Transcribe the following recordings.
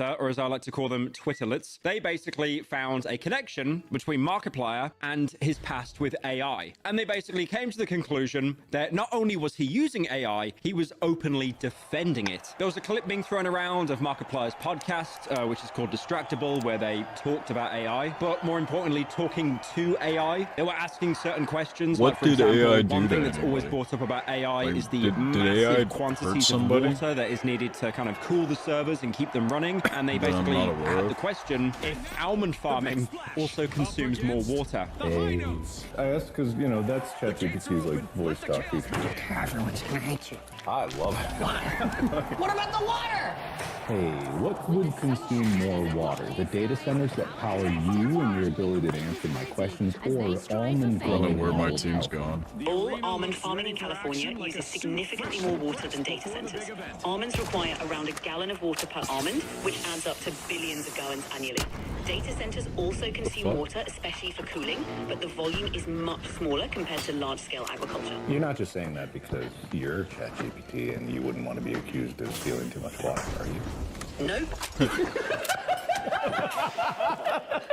or as I like to call them, Twitterlets, they basically found a connection between Markiplier and his past with AI. And they basically came to the conclusion that not only was he using AI, he was openly defending it. There was a clip being thrown around of Markiplier's podcast, which is called Distractable, where they talked about AI, but more importantly, talking to AI. They were asking certain questions. What like, for did example, AI do one thing to that's always anybody? brought up about AI Like, is the did AI massive hurt quantities of somebody? water that is needed to kind of cool the servers and keep them running. And they That I'm basically not aware had of. the question if almond farming also consumes more water. Hey, I asked because, you know, that's ChatGPT's like voice talk feature. Everyone's gonna hate you. I love it. What about the water? Hey, what would consume more water? The data centers that power you and your ability to answer my questions, or almond I don't know growing where my model team's power? gone. All almond farming in California uses significantly more water than data centers. Almonds require around a gallon of water per almond, which adds up to billions of gallons annually. Data centers also consume water, especially for cooling, but the volume is much smaller compared to large-scale agriculture. You're not just saying that because you're ChatGPT and you wouldn't want to be accused of stealing too much water, are you? Nope.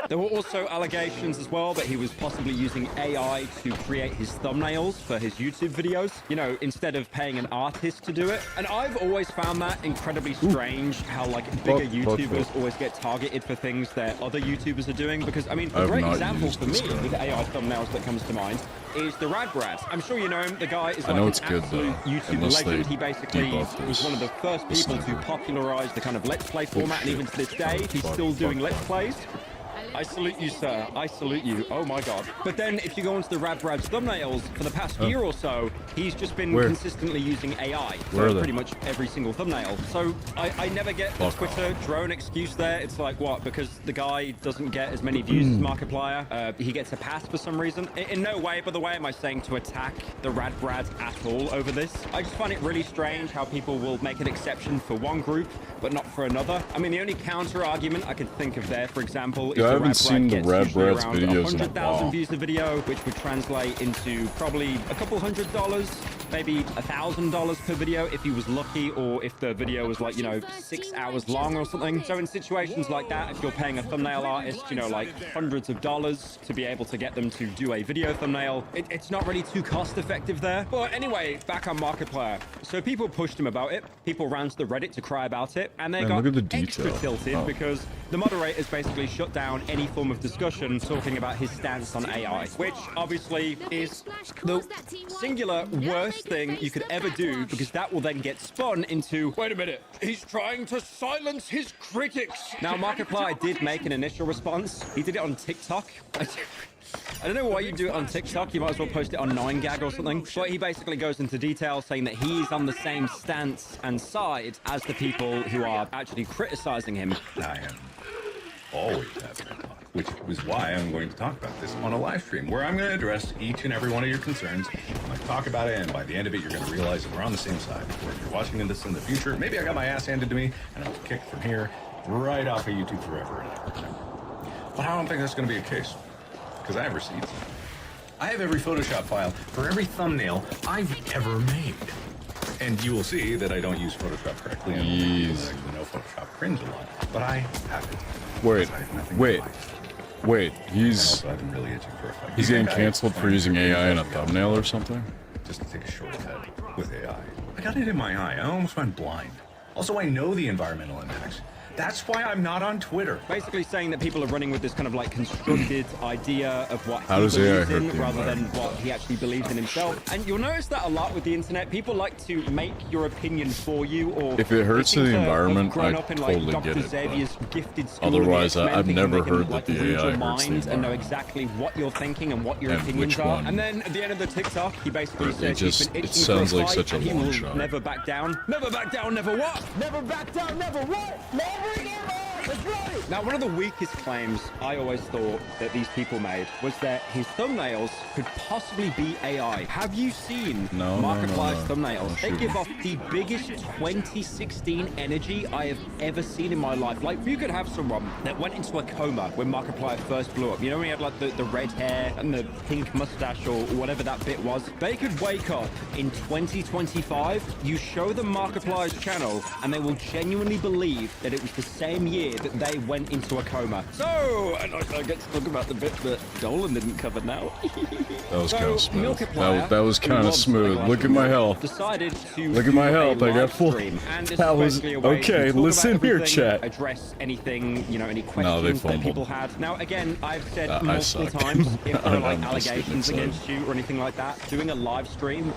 There were also allegations as well that he was possibly using AI to create his thumbnails for his YouTube videos, you know, instead of paying an artist to do it. And I've always found that incredibly strange, how like bigger YouTubers always get targeted for things that other YouTubers are doing. Because I mean, a I've great not example used for this me guy. with AI thumbnails that comes to mind is the Rad Brad. I'm sure you know him. The guy is I know like it's an good, absolute though, YouTube unless they legend. He basically debuff was one of the first this people to sniper. popularize the kind of Let's Play format, and even to this day, he's still doing Let's Plays. I salute you, sir. I salute you. Oh my god. But then if you go onto the Rad Brad's thumbnails, for the past year or so, he's just been Where? consistently using AI Where are for they? pretty much every single thumbnail. So I never get the Fuck Twitter drone excuse there. It's like, what? Because the guy doesn't get as many views as Markiplier, he gets a pass for some reason. In no way, by the way, am I saying to attack the Rad Brad at all over this. I just find it really strange how people will make an exception for one group, but not for another. I mean, the only counter argument I could think of there, for example, is Yeah, I the haven't Rad seen Brad the gets Rad usually Brad's around videos in a 100,000 while. views a video, which would translate into probably a couple $100, maybe $1,000 per video if he was lucky, or if the video was like, you know, 6 hours long or something. So in situations like that, if you're paying a thumbnail artist, you know, like hundreds of dollars to be able to get them to do a video thumbnail, it's not really too cost effective there. But anyway, back on Markiplier. So people pushed him about it. People ran to the Reddit to cry about it, and they Man, got look at the extra detail. tilted Oh. because the moderators basically shut down any form of discussion talking about his stance on AI, which obviously is the singular worst thing you could ever do, because that will then get spun into, wait a minute, he's trying to silence his critics. Now, Markiplier did make an initial response. He did it on TikTok. I don't know why you do it on TikTok. You might as well post it on 9gag or something. But he basically goes into detail saying that he's on the same stance and side as the people who are actually criticizing him. I am always happy to talk, which is why I'm going to talk about this on a live stream, where I'm going to address each and every one of your concerns. I'm going to talk about it, and by the end of it, you're going to realize that we're on the same side. Or if you're watching this in the future, maybe I got my ass handed to me, and I'm kicked from here right off of YouTube forever and ever. But I don't think that's going to be the case, because I have receipts. I have every Photoshop file for every thumbnail I've ever made. And you will see that I don't use Photoshop correctly. And Jeez. I know Photoshop cringe a lot, but I have it. Wait, I have nothing wait, to hide. wait. And He's also, I've been really itching for a fight. he's You getting think I canceled for find using AI in a something thumbnail or something? Just to take a shortcut with AI. I got it in my eye. I almost went blind. Also, I know the environmental impacts. That's why I'm not on Twitter. Basically saying that people are running with this kind of like constructed idea of what How he does AI believes hurt in the rather than environment? what he actually believes in himself. And you'll notice that a lot with the internet. People like to make your opinion for you, or If it hurts they seem the to have environment, grown I up in, totally like, Dr. get it, but Xavier's gifted school of the otherwise, X-Men, I've thinking never they can, heard like, that the read your AI hurts the mind and know environment. exactly what you're thinking and what your And opinions which are. one? And then at the end of the TikTok, he basically It says just- he's been it itching sounds for a like fight, such a and he long will shot. never back down. Never back down, never what? Never back down, never what? Never give up! That's right! Now, one of the weakest claims I always thought that these people made was that his thumbnails could possibly be AI. Have you seen Markiplier's thumbnails? They give off the biggest 2016 energy I have ever seen in my life. Like, you could have someone that went into a coma when Markiplier first blew up. You know when he had like the red hair and the pink mustache or whatever that bit was? They could wake up in 2025, you show them Markiplier's channel, and they will genuinely believe that it was the same year that they went into a coma. So, and I get to talk about the bit that Dolan didn't cover now. That was kind of smooth. Markiplier, That was kind of smooth. Look at my health. Decided to Look at my health. I got full. That was okay. Listen here, chat. Address anything, you know, any questions that people had. Now, again, I've said multiple suck. times, if there are like I'm just allegations getting against you or anything like that, doing a live stream.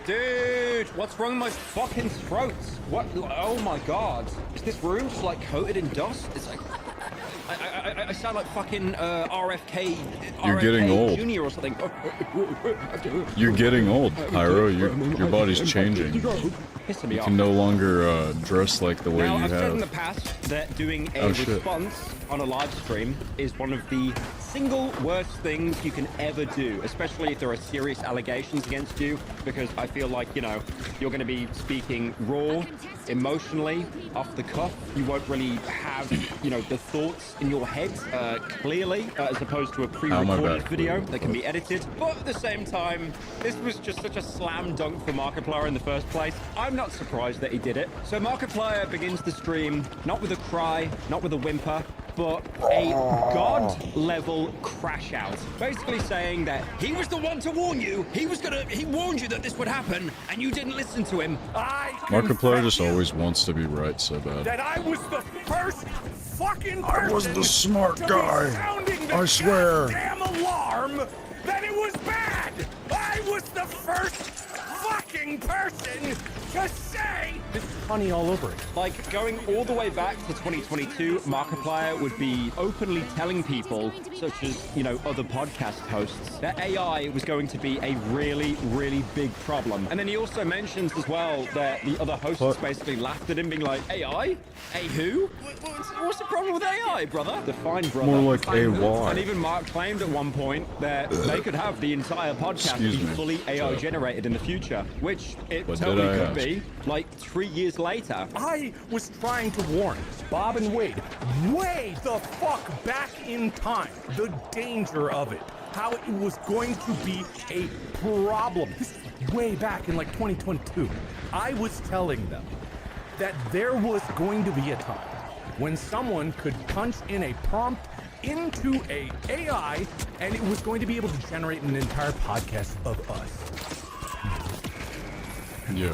Dude, what's wrong with my fucking throat? What? Oh my god. Is this room just like coated in dust? It's like... I sound like fucking RFK. You're getting old. Junior or something. You're getting old, Pyro. Your body's changing. You can no longer dress like the way now, you I've have. said in the past that doing a response on a live stream is one of the single worst things you can ever do, especially if there are serious allegations against you, because I feel like, you know, you're going to be speaking raw, emotionally, off the cuff. You won't really have, you know, the thoughts in your head clearly, as opposed to a pre-recorded video that can be edited. But at the same time, this was just such a slam dunk for Markiplier in the first place. I'm not surprised that he did it. So Markiplier begins the stream not with a cry, not with a whimper, but a god-level crash out. Basically saying that he was the one to warn you. He warned you that this would happen, and you didn't listen to him. Markiplier just always wants to be right so bad. That I was the first fucking person. I was the smart guy. I swear. Damn alarm that it was bad. I was the first fucking person to say this is funny all over it. Like, going all the way back to 2022, Markiplier would be openly telling people, such as, you know, other podcast hosts, that AI was going to be a really, really big problem. And then he also mentions as well that the other hosts basically laughed at him, being like, AI? A who? What's the problem with AI, brother? Define brother. More like a why. And even Mark claimed at one point that they could have the entire podcast be fully AI generated in the future, which it totally could be, like 3 years later. I was trying to warn Bob and Wade way the fuck back in time, the danger of it, how it was going to be a problem. This is way back in like 2022. I was telling them that there was going to be a time when someone could punch in a prompt into a AI and it was going to be able to generate an entire podcast of us. Yeah.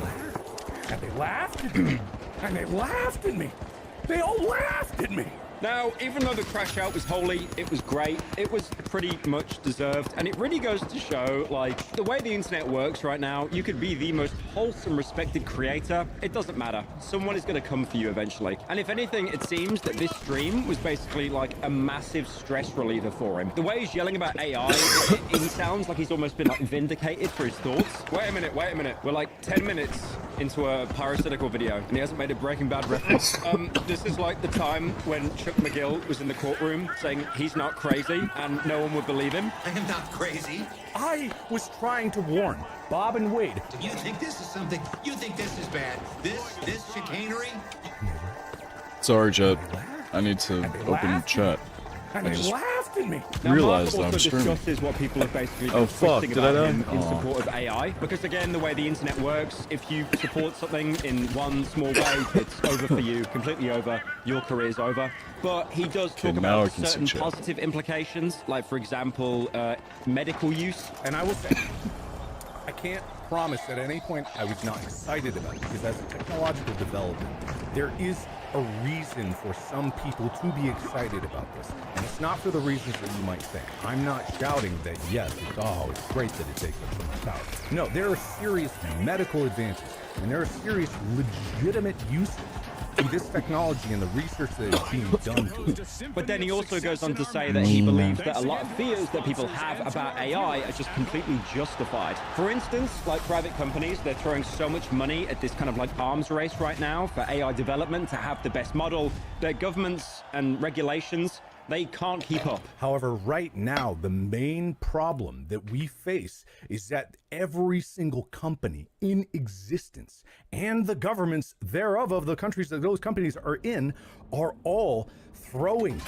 And they laughed at me. And they laughed at me. They all laughed at me. Now, even though the crash out was holy, it was great, it was pretty much deserved, and it really goes to show, like, the way the internet works right now, you could be the most wholesome, respected creator, it doesn't matter. Someone is going to come for you eventually. And if anything, it seems that this stream was basically like a massive stress reliever for him. The way he's yelling about AI, he sounds like he's almost been like vindicated for his thoughts. Wait a minute. We're like 10 minutes into a parasitical video, and he hasn't made a Breaking Bad reference. This is like the time when Chuck McGill was in the courtroom saying he's not crazy, and no one would believe him. I am not crazy. I was trying to warn Bob and Wade. You think this is something? You think this is bad? This chicanery? Sorry, Jet. I need to open chat. And they laughed at me. Now, Realized Mark I'm also streaming. discusses what people have basically Oh, been fuck, twisting did I about know? him in Aw. support of AI. Because again, the way the internet works, if you support something in one small way, it's over for you, completely over. Your career's over. But he does talk now I about can see certain chat. positive implications, like, for example, medical use. And I will say, I can't promise at any point I was not excited about it, because as a technological development, there is a reason for some people to be excited about this. And it's not for the reasons that you might think. I'm not shouting that, yes, it's great that it takes up so much power. No, there are serious medical advances, and there are serious legitimate uses this technology and the research that is being done to it. But then he also goes on to say that he believes that a lot of fears that people have about AI are just completely justified. For instance, like private companies, they're throwing so much money at this kind of like arms race right now for AI development to have the best model that governments and regulations, they can't keep up. However, right now, the main problem that we face is that every single company in existence and the governments thereof of the countries that those companies are in are all throwing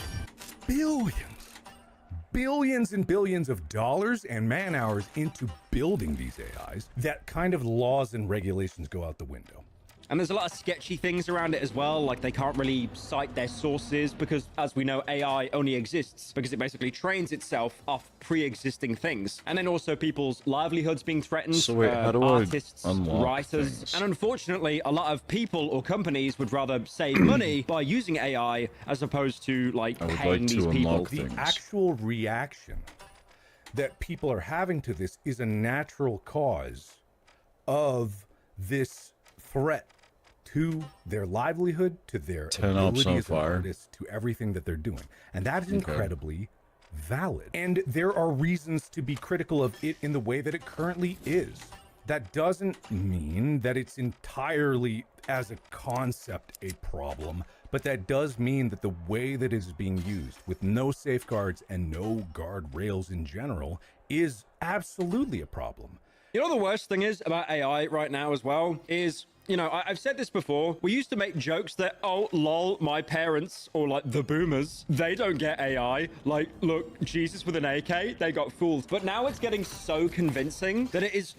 billions and billions of dollars and man hours into building these AIs. That kind of laws and regulations go out the window. And there's a lot of sketchy things around it as well, like they can't really cite their sources because, as we know, AI only exists because it basically trains itself off pre-existing things. And then also people's livelihoods being threatened, So wait, how do artists, I unlock writers. things? And unfortunately, a lot of people or companies would rather save money by using AI as opposed to like I would paying like to these people. unlock The things. actual reaction that people are having to this is a natural cause of this threat to their livelihood, to their 10 ops ability on as an fire. artist, to everything that they're doing. And that is incredibly valid. And there are reasons to be critical of it in the way that it currently is. That doesn't mean that it's entirely, as a concept, a problem, but that does mean that the way that it is being used, with no safeguards and no guardrails in general, is absolutely a problem. You know, the worst thing is about AI right now as well is, you know, I've said this before. We used to make jokes that, oh, lol, my parents, or like the boomers, they don't get AI. Like, look, Jesus with an AK, they got fooled. But now it's getting so convincing that it is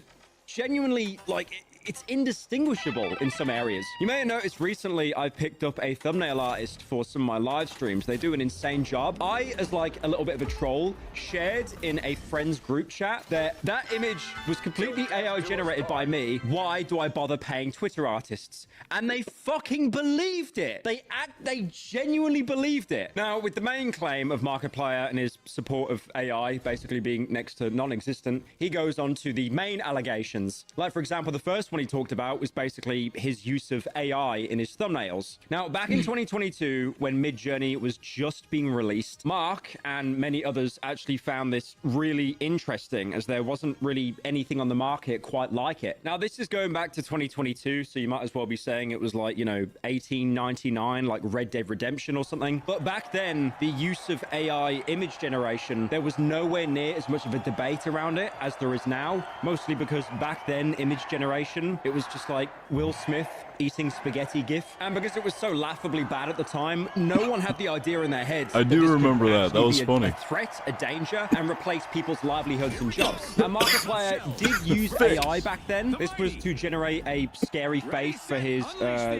genuinely, like, it's indistinguishable in some areas. You may have noticed recently I picked up a thumbnail artist for some of my live streams. They do an insane job. I, as like a little bit of a troll, shared in a friend's group chat that that image was completely AI generated by me. Why do I bother paying Twitter artists? And they fucking believed it. They genuinely believed it. Now, with the main claim of Markiplier and his support of AI basically being next to non-existent, he goes on to the main allegations. Like, for example, the first one he talked about was basically his use of AI in his thumbnails. Now, back in 2022, when Midjourney was just being released, Mark and many others actually found this really interesting, as there wasn't really anything on the market quite like it. Now, this is going back to 2022, so you might as well be saying it was like, you know, 1899, like Red Dead Redemption or something. But back then, the use of AI image generation, there was nowhere near as much of a debate around it as there is now, mostly because back then, image generation, it was just like Will Smith eating spaghetti gif. And because it was so laughably bad at the time, no one had the idea in their heads. I do remember that. That was funny. A threat, a danger, and replace people's livelihoods and jobs. Now, Markiplier did use AI back then. This was to generate a scary face for his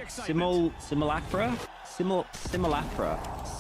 simulacra.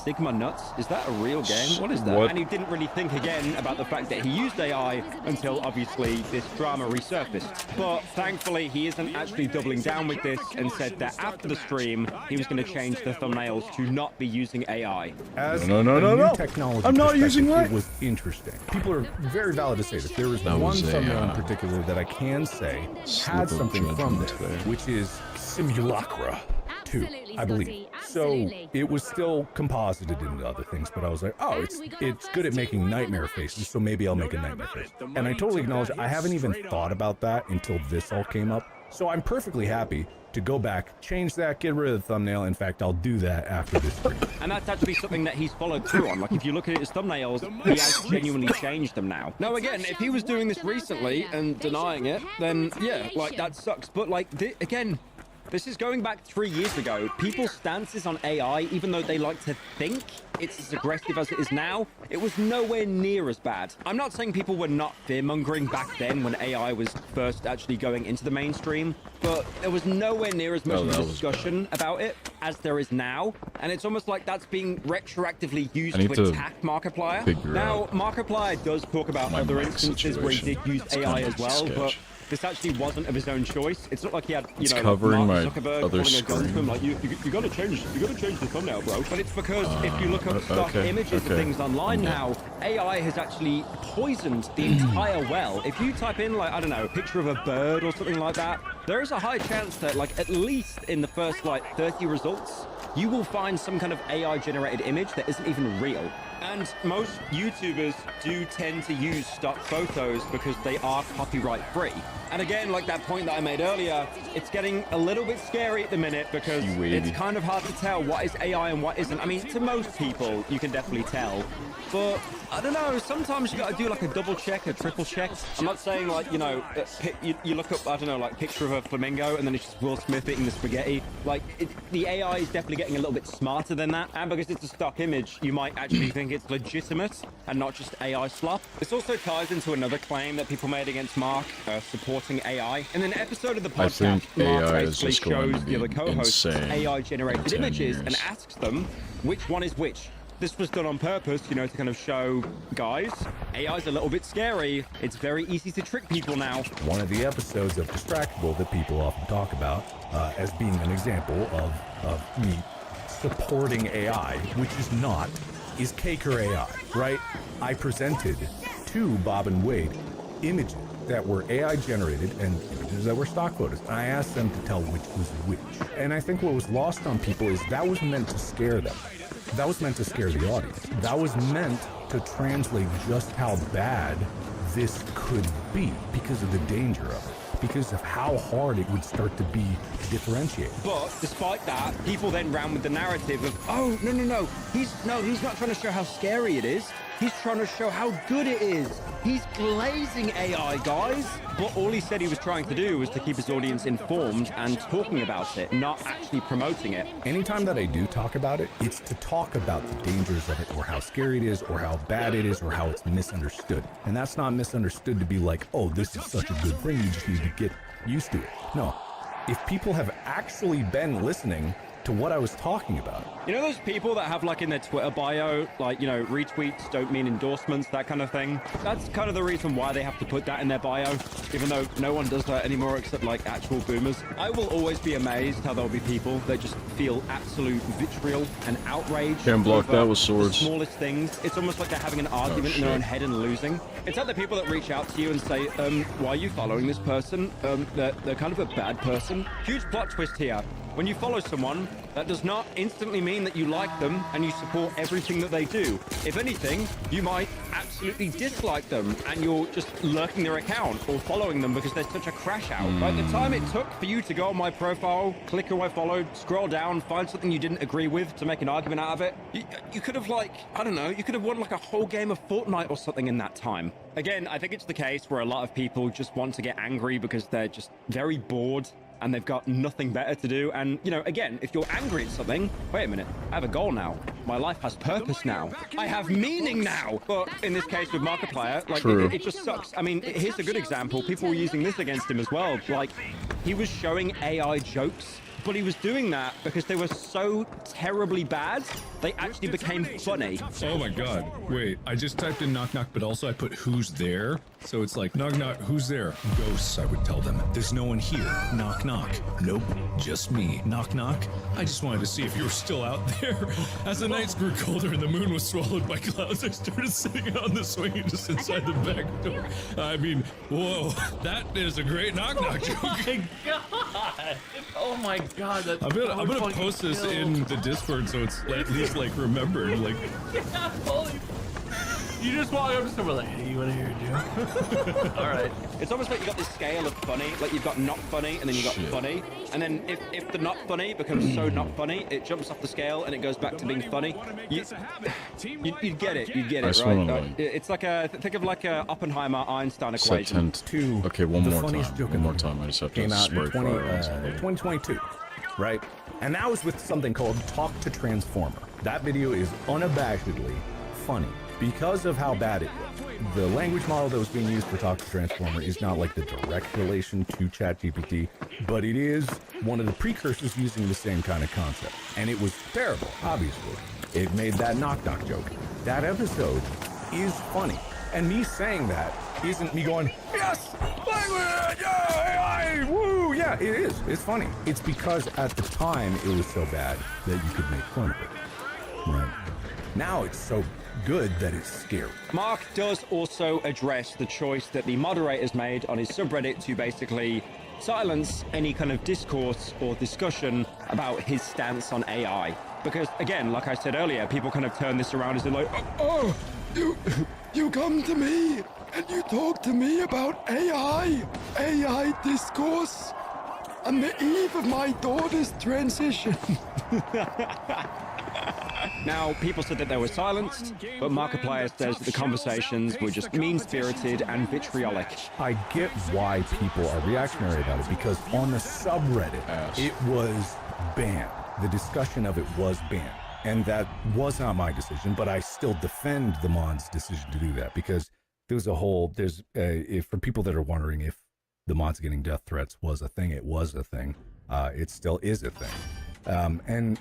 Sigma Nuts. Is that a real game? What is that? What? And he didn't really think again about the fact that he used AI until obviously this drama resurfaced. But thankfully, he isn't actually doubling down with this and said that after the stream, he was going to change the thumbnails to not be using AI. As No. new technology I'm not perspective, using that. It was interesting. People are very valid to say that there is That one was a, thumbnail in particular that I can say slip had of something from judgment this, there. which is Simulacra 2, Absolutely, I believe. Scotty, So absolutely. it was still composited into other things, but I was like, oh, it's good at making nightmare faces, so maybe I'll make a nightmare face. And I totally acknowledge I haven't even thought about that until this all came up. So I'm perfectly happy to go back, change that, get rid of the thumbnail. In fact, I'll do that after this stream. And that's actually something that he's followed through on. Like, if you look at his thumbnails, he has genuinely changed them now. Now, again, if he was doing this recently and denying it, then yeah, like, that sucks. But like, again, this is going back 3 years ago. People's stances on AI, even though they like to think it's as aggressive as it is now, it was nowhere near as bad. I'm not saying people were not fear-mongering back then when AI was first actually going into the mainstream, but there was nowhere near as much of a discussion about it as there is now. And it's almost like that's being retroactively used to attack Markiplier. Now, Markiplier does talk about other instances where he did use AI as well, but this actually wasn't of his own choice. It's not like he had, It's covering Mark my Zuckerberg other pulling a gun to him screen. like, you gotta change the thumbnail, bro. But it's because if you look up stock images of things online now, AI has actually poisoned the entire well. If you type in like, I don't know, a picture of a bird or something like that, there is a high chance that like at least in the first like 30 results, you will find some kind of AI generated image that isn't even real. And most YouTubers do tend to use stock photos because they are copyright free. And again, like that point that I made earlier, it's getting a little bit scary at the minute because it's kind of hard to tell what is AI and what isn't. I mean, to most people, you can definitely tell. But I don't know, sometimes you gotta do like a double check, a triple check. I'm not saying like, you know, you look up, I don't know, like picture of a flamingo and then it's just Will Smith eating the spaghetti. Like the AI is definitely getting a little bit smarter than that. And because it's a stock image, you might actually think it's legitimate and not just AI slop. This also ties into another claim that people made against Mark, supporting AI. In an episode of the podcast, think Mark AI is basically just going to shows be the other co-hosts insane AI-generated in 10 images and years. asks them which one is which. This was done on purpose, you know, to kind of show, guys, AI's a little bit scary. It's very easy to trick people now. One of the episodes of Distractable that people often talk about as being an example of me supporting AI, which is not, is Caker AI, right? I presented to Bob and Wade images that were AI generated and images that were stock photos. And I asked them to tell which was which. And I think what was lost on people is that was meant to scare them. That was meant to scare the audience. That was meant to translate just how bad this could be because of the danger of it, because of how hard it would start to be differentiated. But despite that, people then ran with the narrative of, oh, no, he's not trying to show how scary it is. He's trying to show how good it is. He's glazing AI, guys. But all he said he was trying to do was to keep his audience informed and talking about it, not actually promoting it. Anytime that I do talk about it, it's to talk about the dangers of it or how scary it is or how bad it is or how it's misunderstood. And that's not misunderstood to be like, oh, this is such a good thing, you just need to get used to it. No. If people have actually been listening to what I was talking about. You know those people that have like in their Twitter bio, like, you know, retweets don't mean endorsements, that kind of thing? That's kind of the reason why they have to put that in their bio, even though no one does that anymore except like actual boomers. I will always be amazed how there'll be people that just feel absolute vitriol and outrage. Can't block over that with swords. the smallest things. It's almost like they're having an argument in their own head and losing. It's like the people that reach out to you and say, why are you following this person? They're kind of a bad person. Huge plot twist here. When you follow someone, that does not instantly mean that you like them and you support everything that they do. If anything, you might absolutely dislike them and you're just lurking their account or following them because they're such a crash out. Like the time it took for you to go on my profile, click who I followed, scroll down, find something you didn't agree with to make an argument out of it, you could have like, I don't know, you could have won like a whole game of Fortnite or something in that time. Again, I think it's the case where a lot of people just want to get angry because they're just very bored and they've got nothing better to do. And, you know, again, if you're angry at something, wait a minute, I have a goal now. My life has purpose now. I have meaning now. But in this case with Markiplier, like, it just sucks. I mean, here's a good example. People were using this against him as well. Like, he was showing AI jokes, but he was doing that because they were so terribly bad, they actually became funny. Oh my god. Wait, I just typed in knock knock, but also I put who's there. So it's like, knock knock, who's there? Ghosts, I would tell them. There's no one here. Knock knock. Nope, just me. Knock knock. I just wanted to see if you were still out there. As the nights grew colder and the moon was swallowed by clouds, I started sitting on the swing just inside the back door. I mean, whoa, that is a great knock knock joke. Oh my god! Oh my god, that's I'm gonna post this in the Discord so it's at least like remembered. Like, yeah, holy. You just walk up to someone like, hey, you wanna hear a joke? Alright. It's almost like you got this scale of funny, like you've got not funny and then you got funny. And then if the not funny becomes so not funny, it jumps off the scale and it goes back to being funny. You'd get it, right? It's like think of like a Oppenheimer-Einstein equation. Okay, one more time. I just have to came out in spray fire. 2022, right? And that was with something called Talk to Transformer. That video is unabashedly funny because of how bad it was. The language model that was being used for Talk to Transformer is not like the direct relation to ChatGPT, but it is one of the precursors using the same kind of concept. And it was terrible, obviously. It made that knock knock joke. That episode is funny. And me saying that isn't me going, yes, language, yeah, AI, woo, yeah, it is. It's funny. It's because at the time it was so bad that you could make fun of it. Right. Now it's so good that it's scary. Mark does also address the choice that the moderators made on his subreddit to basically silence any kind of discourse or discussion about his stance on AI. Because, again, like I said earlier, people kind of turn this around as they're like, oh, you come to me and you talk to me about AI discourse on the eve of my daughter's transition. Now, people said that they were silenced, but Markiplier says that the conversations were just mean-spirited and vitriolic. I get why people are reactionary about it, because on the subreddit, it was banned. The discussion of it was banned. And that was not my decision, but I still defend the mod's decision to do that, because there's for people that are wondering if the mods getting death threats was a thing, it was a thing. It still is a thing. And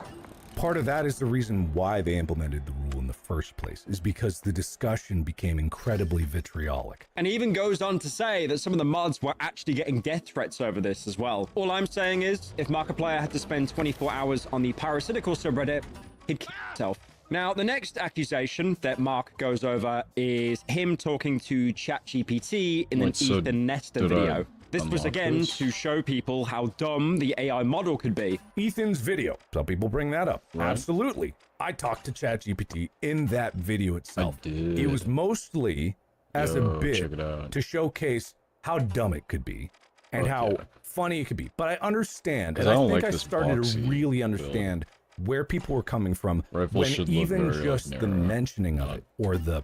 part of that is the reason why they implemented the rule in the first place, is because the discussion became incredibly vitriolic. And he even goes on to say that some of the mods were actually getting death threats over this as well. All I'm saying is, if Markiplier had to spend 24 hours on the parasitical subreddit, he'd kill himself. Now, the next accusation that Mark goes over is him talking to ChatGPT in an Ethan Nestor video. This was, again, to show people how dumb the AI model could be. Ethan's video. Some people bring that up. Right. Absolutely. I talked to ChatGPT in that video itself. It was mostly as a bit to showcase how dumb it could be and how funny it could be. But I understand, and I think I started to really understand where people were coming from when even just the mentioning of it or the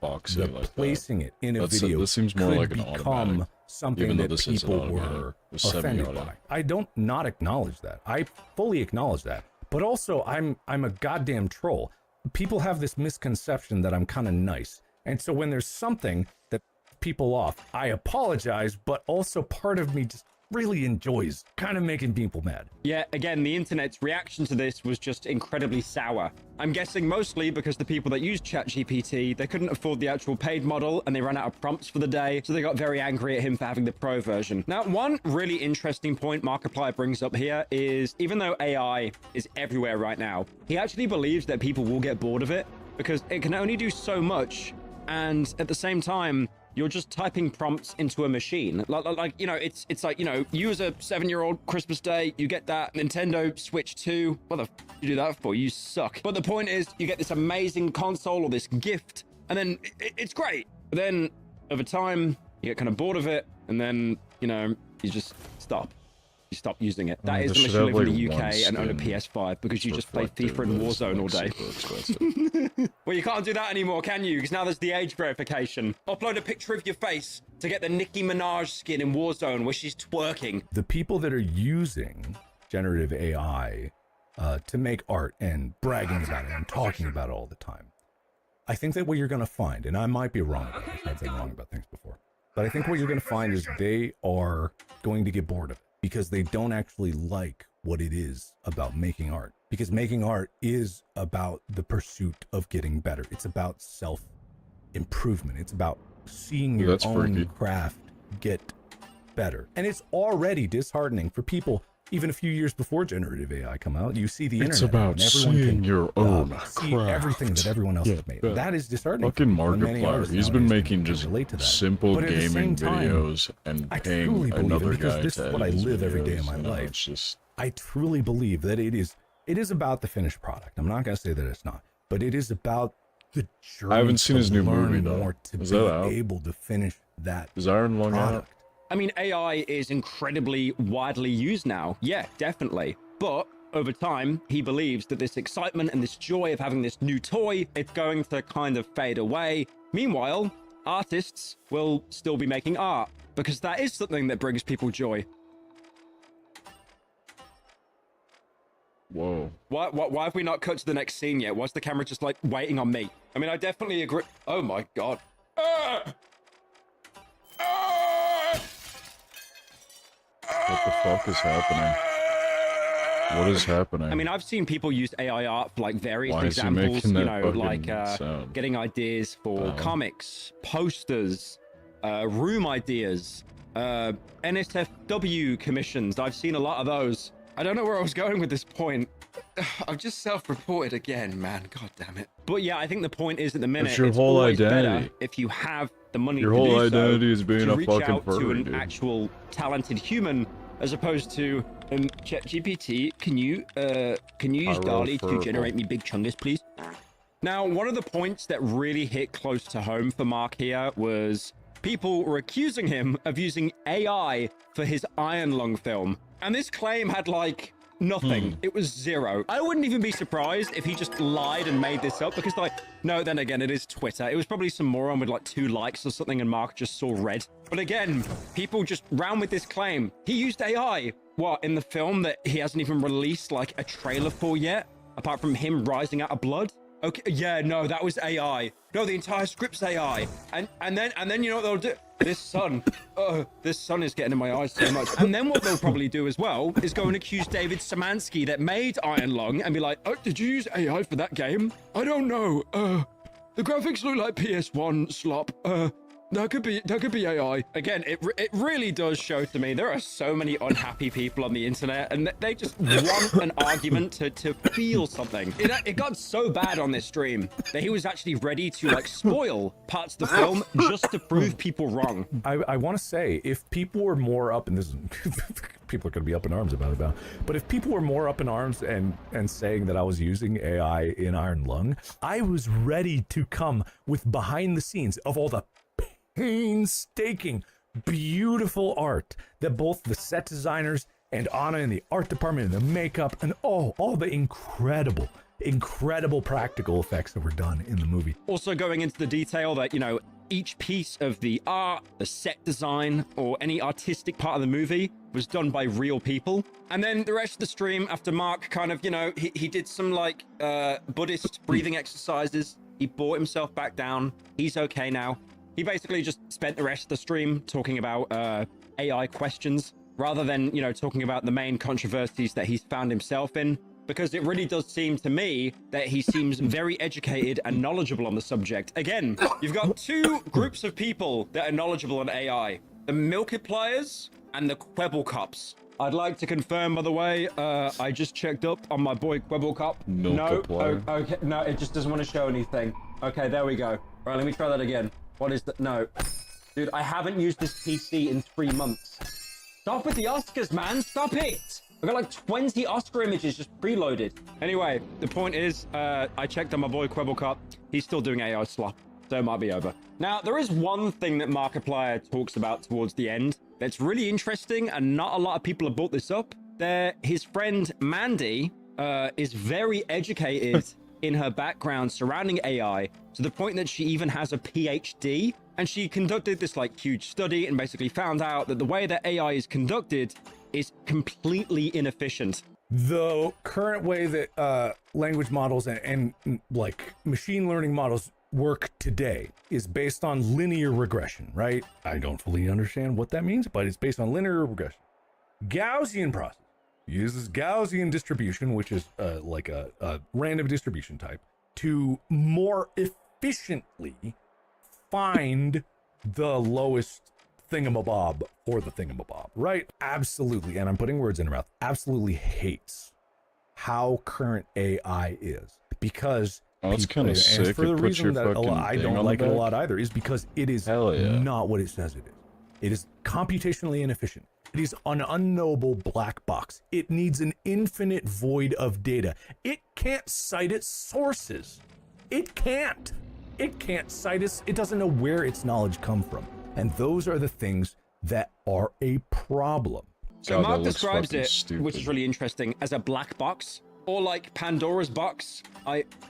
placing it in a video could become something that people were offended by. I don't not acknowledge that. I fully acknowledge that. But also, I'm a goddamn troll. People have this misconception that I'm kind of nice. And so when there's something that people off, I apologize, but also part of me just really enjoys kind of making people mad. Yeah, again, the internet's reaction to this was just incredibly sour. I'm guessing mostly because the people that used ChatGPT, they couldn't afford the actual paid model and they ran out of prompts for the day, so they got very angry at him for having the pro version. Now, one really interesting point Markiplier brings up here is, even though AI is everywhere right now, he actually believes that people will get bored of it because it can only do so much, and at the same time, you're just typing prompts into a machine. Like you know, it's like, you know, you as a 7-year-old Christmas Day, you get that Nintendo Switch 2. What the f you do that for? You suck. But the point is, you get this amazing console or this gift, and then it's great. But then over time, you get kind of bored of it, and then, you know, you just stop. You stop using it. That is unless you live in the UK and own a PS5, because you just play FIFA and Warzone all day. Well, you can't do that anymore, can you? Because now there's the age verification. Upload a picture of your face to get the Nicki Minaj skin in Warzone where she's twerking. The people that are using generative AI to make art and bragging about it and talking about it all the time, I think that what you're going to find, and I might be wrong about this, I've been wrong about things before, but I think what you're going to find is they are going to get bored of it, because they don't actually like what it is about making art. Because making art is about the pursuit of getting better. It's about self-improvement. It's about seeing your own craft get better. And it's already disheartening for people, even a few years before generative AI come out. You see the internet. It's about seeing your own craft. See everything that everyone else has made. That is disheartening. Fucking Markiplier. He's been making just simple gaming videos and paying another guy this is what I live every day of my life. I truly believe that it is about the finished product. I'm not going to say that it's not, but it is about the journey. I haven't seen his new movie though. Is that out? Able to finish that. Is Iron Lung out? I mean, AI is incredibly widely used now. Yeah, definitely. But over time, he believes that this excitement and this joy of having this new toy, it's going to kind of fade away. Meanwhile, artists will still be making art, because that is something that brings people joy. Whoa. Why have we not cut to the next scene yet? Why's the camera just like waiting on me? I mean, I definitely agree. Oh my God. What the fuck is happening? What is happening? I mean, I've seen people use AI art for like various Why is he examples, making you that know, fucking like sound? getting ideas for comics, posters, room ideas, NSFW commissions. I've seen a lot of those. I don't know where I was going with this point. I've just self-reported again, man. God damn it. But yeah, I think the point is at the minute, It's your whole always identity. better if you have the money Your to whole do so, identity is being to a reach fucking out to furry, an dude. actual talented human, as opposed to ChatGPT. Can you use DALL-E to generate me big chungus, please? Now, one of the points that really hit close to home for Mark here was people were accusing him of using AI for his Iron Lung film. And this claim had like nothing. It was zero. I wouldn't even be surprised if he just lied and made this up, because like, no, then again, it is Twitter. It was probably some moron with like 2 likes or something and Mark just saw red. But again, people just ran with this claim. He used AI. What, in the film that he hasn't even released like a trailer for yet? Apart from him rising out of blood? Okay, yeah, no, that was AI. No, the entire script's AI. And then you know what they'll do? This sun is getting in my eyes so much. And then what they'll probably do as well is go and accuse David Szymanski that made Iron Lung and be like, oh, did you use AI for that game? I don't know. The graphics look like PS1 slop. That could be AI. Again, it really does show to me there are so many unhappy people on the internet, and they just want an argument to feel something. It got so bad on this stream that he was actually ready to like spoil parts of the film just to prove people wrong. I want to say, if people were more up, and this is people are going to be up in arms about it, but if people were more up in arms and saying that I was using AI in Iron Lung, I was ready to come with behind the scenes of all the painstaking, beautiful art that both the set designers and Anna in the art department and the makeup and all the incredible practical effects that were done in the movie. Also going into the detail that, you know, each piece of the art, the set design, or any artistic part of the movie was done by real people. And then the rest of the stream, after Mark kind of, you know, he did some like Buddhist breathing exercises. He brought himself back down. He's okay now. He basically just spent the rest of the stream talking about AI questions rather than, you know, talking about the main controversies that he's found himself in, because it really does seem to me that he seems very educated and knowledgeable on the subject. Again, you've got 2 groups of people that are knowledgeable on AI, the Milkipliers and the Quebblecops. I'd like to confirm, by the way, I just checked up on my boy Quebblecop. No, okay, no, it just doesn't want to show anything. Okay, there we go. All right, let me try that again. What is that? No. Dude, I haven't used this PC in 3 months. Stop with the Oscars, man. Stop it. I've got like 20 Oscar images just preloaded. Anyway, the point is, I checked on my boy Quebblecop. He's still doing AI slop, so it might be over. Now, there is one thing that Markiplier talks about towards the end that's really interesting, and not a lot of people have brought this up. His friend Mandy is very educated in her background surrounding AI, to the point that she even has a PhD, and she conducted this like huge study and basically found out that the way that AI is conducted is completely inefficient. The current way that language models and like machine learning models work today is based on linear regression, right? I don't fully understand what that means, but it's based on linear regression. Gaussian process uses Gaussian distribution, which is like a random distribution type, to more efficiently find the lowest thingamabob for the thingamabob, right? Absolutely, and I'm putting words in her mouth, absolutely hates how current AI is, because it's kind of sick. For the reason that I don't like it a lot either, is because it is not what it says it is. It is computationally inefficient. It is an unknowable black box. It needs an infinite void of data. It can't cite its sources. It can't cite its, it doesn't know where its knowledge comes from. And those are the things that are a problem. So Mark describes it, which is really interesting, as a black box, or like Pandora's box.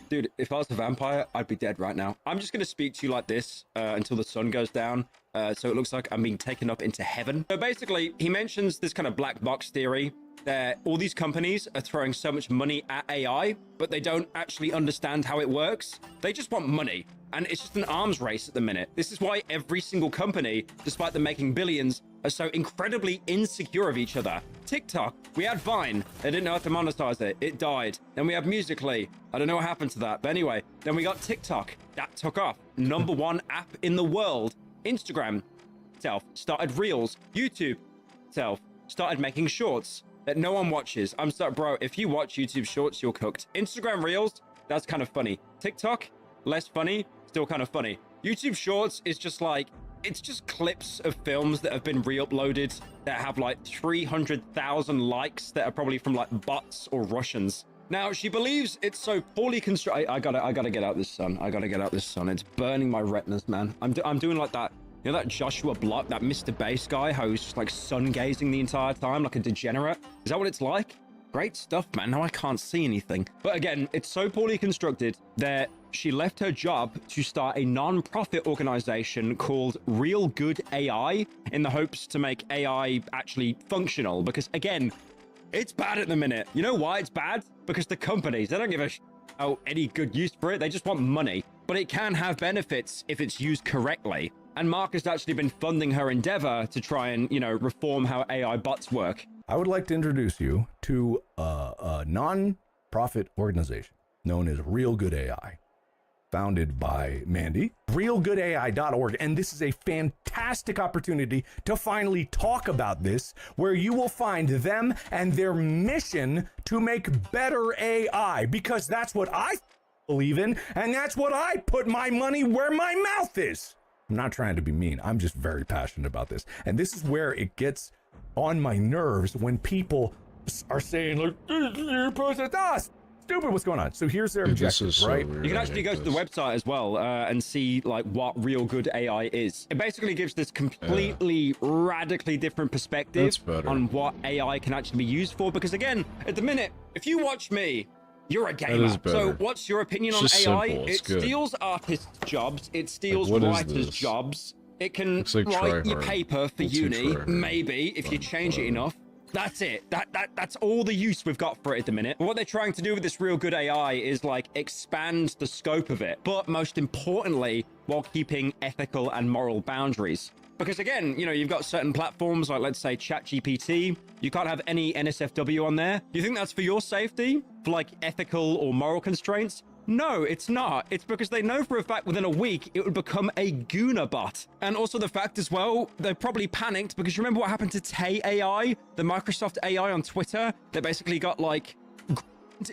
Dude, if I was a vampire, I'd be dead right now. I'm just going to speak to you like this until the sun goes down. So it looks like I'm being taken up into heaven. So basically, he mentions this kind of black box theory that all these companies are throwing so much money at AI, but they don't actually understand how it works. They just want money. And it's just an arms race at the minute. This is why every single company, despite them making billions, are so incredibly insecure of each other. TikTok, we had Vine. They didn't know how to monetize it. It died. Then we have Musical.ly. I don't know what happened to that. But anyway, then we got TikTok. That took off. #1 app in the world. Instagram itself started Reels. YouTube itself started making shorts that no one watches. I'm sorry, bro. If you watch YouTube shorts, you're cooked. Instagram Reels, that's kind of funny. TikTok, less funny, still kind of funny. YouTube shorts is just like, it's just clips of films that have been re-uploaded that have like 300,000 likes that are probably from like bots or Russians. Now, she believes it's so poorly constructed. I gotta get out this sun. I gotta get out this sun. It's burning my retinas, man. I'm doing like that. You know that Joshua Block, that Mr. Bass guy, who's just like sun gazing the entire time like a degenerate? Is that what it's like? Great stuff, man. Now I can't see anything. But again, it's so poorly constructed that she left her job to start a non-profit organization called Real Good AI in the hopes to make AI actually functional. Because again, it's bad at the minute. You know why it's bad? Because the companies, they don't give a about any good use for it. They just want money. But it can have benefits if it's used correctly. And Mark has actually been funding her endeavor to try and, you know, reform how AI bots work. I would like to introduce you to a non-profit organization known as Real Good AI, founded by Mandy, realgoodai.org. And this is a fantastic opportunity to finally talk about this, where you will find them and their mission to make better AI, because that's what I believe in, and that's what I put my money where my mouth is. I'm not trying to be mean. I'm just very passionate about this. And this is where it gets on my nerves when people are saying, like, you're supposed to stupid, what's going on? So here's their objective, right? You can actually go to the website as well and see like what Real Good AI is. It basically gives this completely radically different perspective on what AI can actually be used for. Because again, at the minute, if you watch me, you're a gamer. So what's your opinion on AI? It steals artists' jobs. It steals writers' jobs. It can write your paper for uni, maybe, if you change it enough. That's it. That's all the use we've got for it at the minute. But what they're trying to do with this Real Good AI is like expand the scope of it, but most importantly, while keeping ethical and moral boundaries. Because again, you know, you've got certain platforms like, let's say, ChatGPT. You can't have any NSFW on there. Do you think that's for your safety? For like ethical or moral constraints? No, it's not. It's because they know for a fact within a week it would become a Guna bot. And also the fact as well, they're probably panicked because you remember what happened to Tay AI, the Microsoft AI on Twitter? They basically got like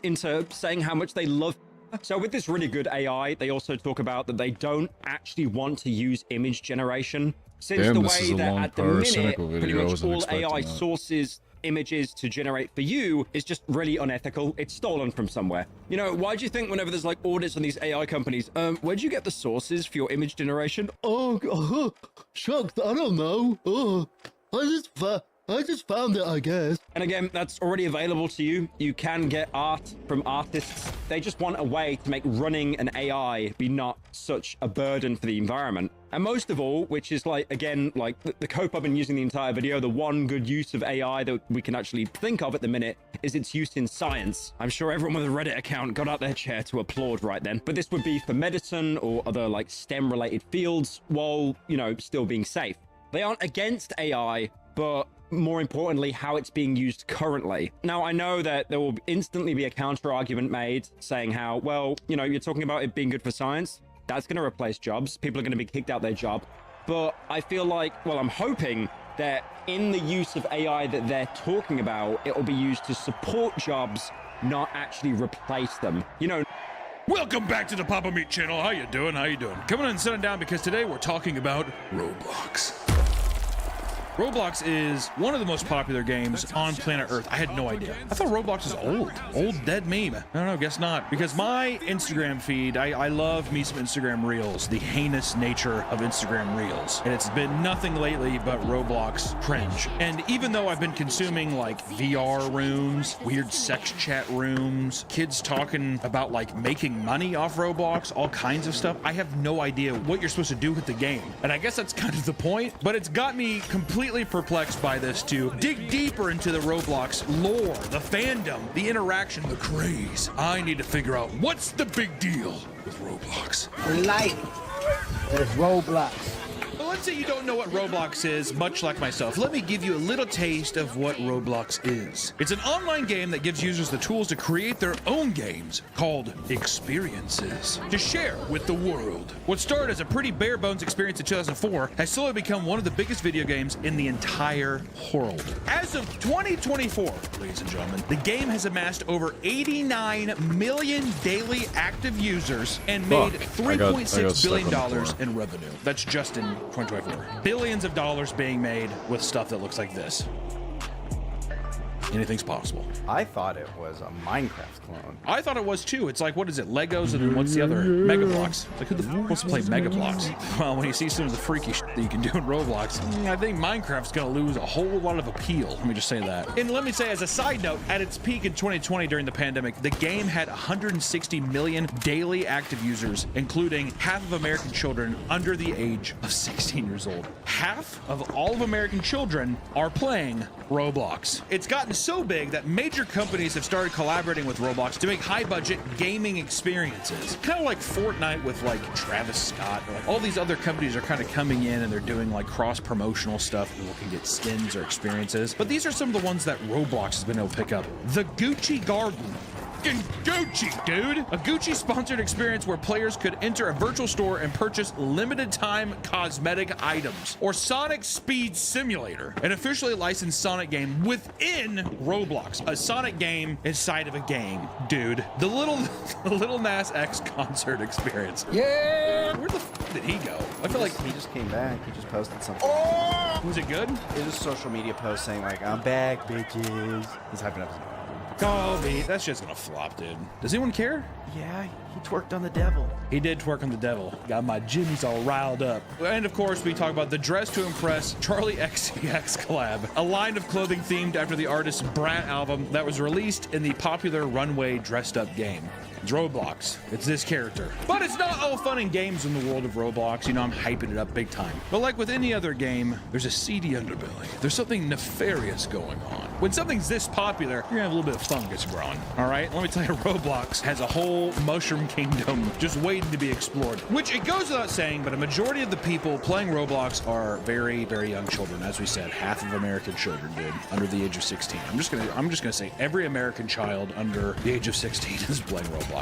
into saying how much they love. So with this really good AI, they also talk about that they don't actually want to use image generation. Since the way that at the minute, pretty much all AI sources images to generate for you is just really unethical. It's stolen from somewhere. You know, why do you think whenever there's like audits on these AI companies, where'd you get the sources for your image generation? Oh, shucks, I don't know. I just found it, I guess. And again, that's already available to you. You can get art from artists. They just want a way to make running an AI be not such a burden for the environment. And most of all, which is like, again, like the cope I've been using the entire video, the one good use of AI that we can actually think of at the minute is its use in science. I'm sure everyone with a Reddit account got out their chair to applaud right then. But this would be for medicine or other like STEM related fields while, you know, still being safe. They aren't against AI, but more importantly, how it's being used currently. Now, I know that there will instantly be a counter argument made saying how, well, you know, you're talking about it being good for science. That's going to replace jobs. People are going to be kicked out their job. But I feel like, well, I'm hoping that in the use of AI that they're talking about, it will be used to support jobs, not actually replace them. You know, welcome back to the Papa Meat channel. How you doing? Coming in and sitting down because today we're talking about Roblox. Roblox is one of the most popular games on planet Earth. I had no idea. I thought Roblox was old dead meme. I don't know, guess not. Because my Instagram feed, I love me some Instagram Reels, the heinous nature of Instagram Reels. And it's been nothing lately but Roblox cringe. And even though I've been consuming like VR rooms, weird sex chat rooms, kids talking about like making money off Roblox, all kinds of stuff, I have no idea what you're supposed to do with the game. And I guess that's kind of the point, but it's got me completely perplexed by this to dig deeper into the Roblox lore, the fandom, the interaction, the craze. I need to figure out what's the big deal with Roblox. Life is Roblox. let's say you don't know what Roblox is, much like myself. Let me give you a little taste of what Roblox is. It's an online game that gives users the tools to create their own games called experiences to share with the world. What started as a pretty bare bones experience in 2004 has slowly become one of the biggest video games in the entire world. As of 2024, ladies and gentlemen, the game has amassed over 89 million daily active users and made $3.6 billion in revenue. That's just in 2024. Billions of dollars being made with stuff that looks like this. Anything's possible. I thought it was a Minecraft clone. I thought it was too. It's like, what is it? Legos, and then what's the other? Mega Blocks. It's like, who the fuck wants to play Mega Blocks? Well, when you see some of the freaky shit that you can do in Roblox, I think Minecraft's gonna lose a whole lot of appeal. Let me just say that. And let me say, as a side note, at its peak in 2020 during the pandemic, the game had 160 million daily active users, including half of American children under the age of 16 years old. Half of all of American children are playing Roblox. It's gotten so big that major companies have started collaborating with Roblox to make high-budget gaming experiences. Kind of like Fortnite with like Travis Scott. Or like all these other companies are kind of coming in and they're doing like cross-promotional stuff. People can get skins or experiences. But these are some of the ones that Roblox has been able to pick up. The Gucci Garden. Gucci, dude. A Gucci sponsored experience where players could enter a virtual store and purchase limited time cosmetic items. Or Sonic Speed Simulator, an officially licensed Sonic game within Roblox. A Sonic game inside of a game, dude. The Little Nas X concert experience. Yeah. Where the f did he go? I feel like he just came back. He just posted something. Oh! Was it good? It was a social media post saying like, I'm back, bitches. He's hyping up his Call me. That shit's gonna flop, dude. Does anyone care? Yeah, he twerked on the devil. He did twerk on the devil. Got my jimmies all riled up. And of course, we talk about the Dress to Impress Charlie XCX collab, a line of clothing themed after the artist's Brat album that was released in the popular Runway dressed up game. It's Roblox. It's this character. But it's not all fun and games in the world of Roblox. You know, I'm hyping it up big time. But like with any other game, there's a seedy underbelly. There's something nefarious going on. When something's this popular, you're gonna have a little bit of fungus growing. All right, let me tell you, Roblox has a whole mushroom kingdom just waiting to be explored. Which it goes without saying, but a majority of the people playing Roblox are very, very young children. As we said, half of American children, dude, under the age of 16. I'm just gonna say every American child under the age of 16 is playing Roblox.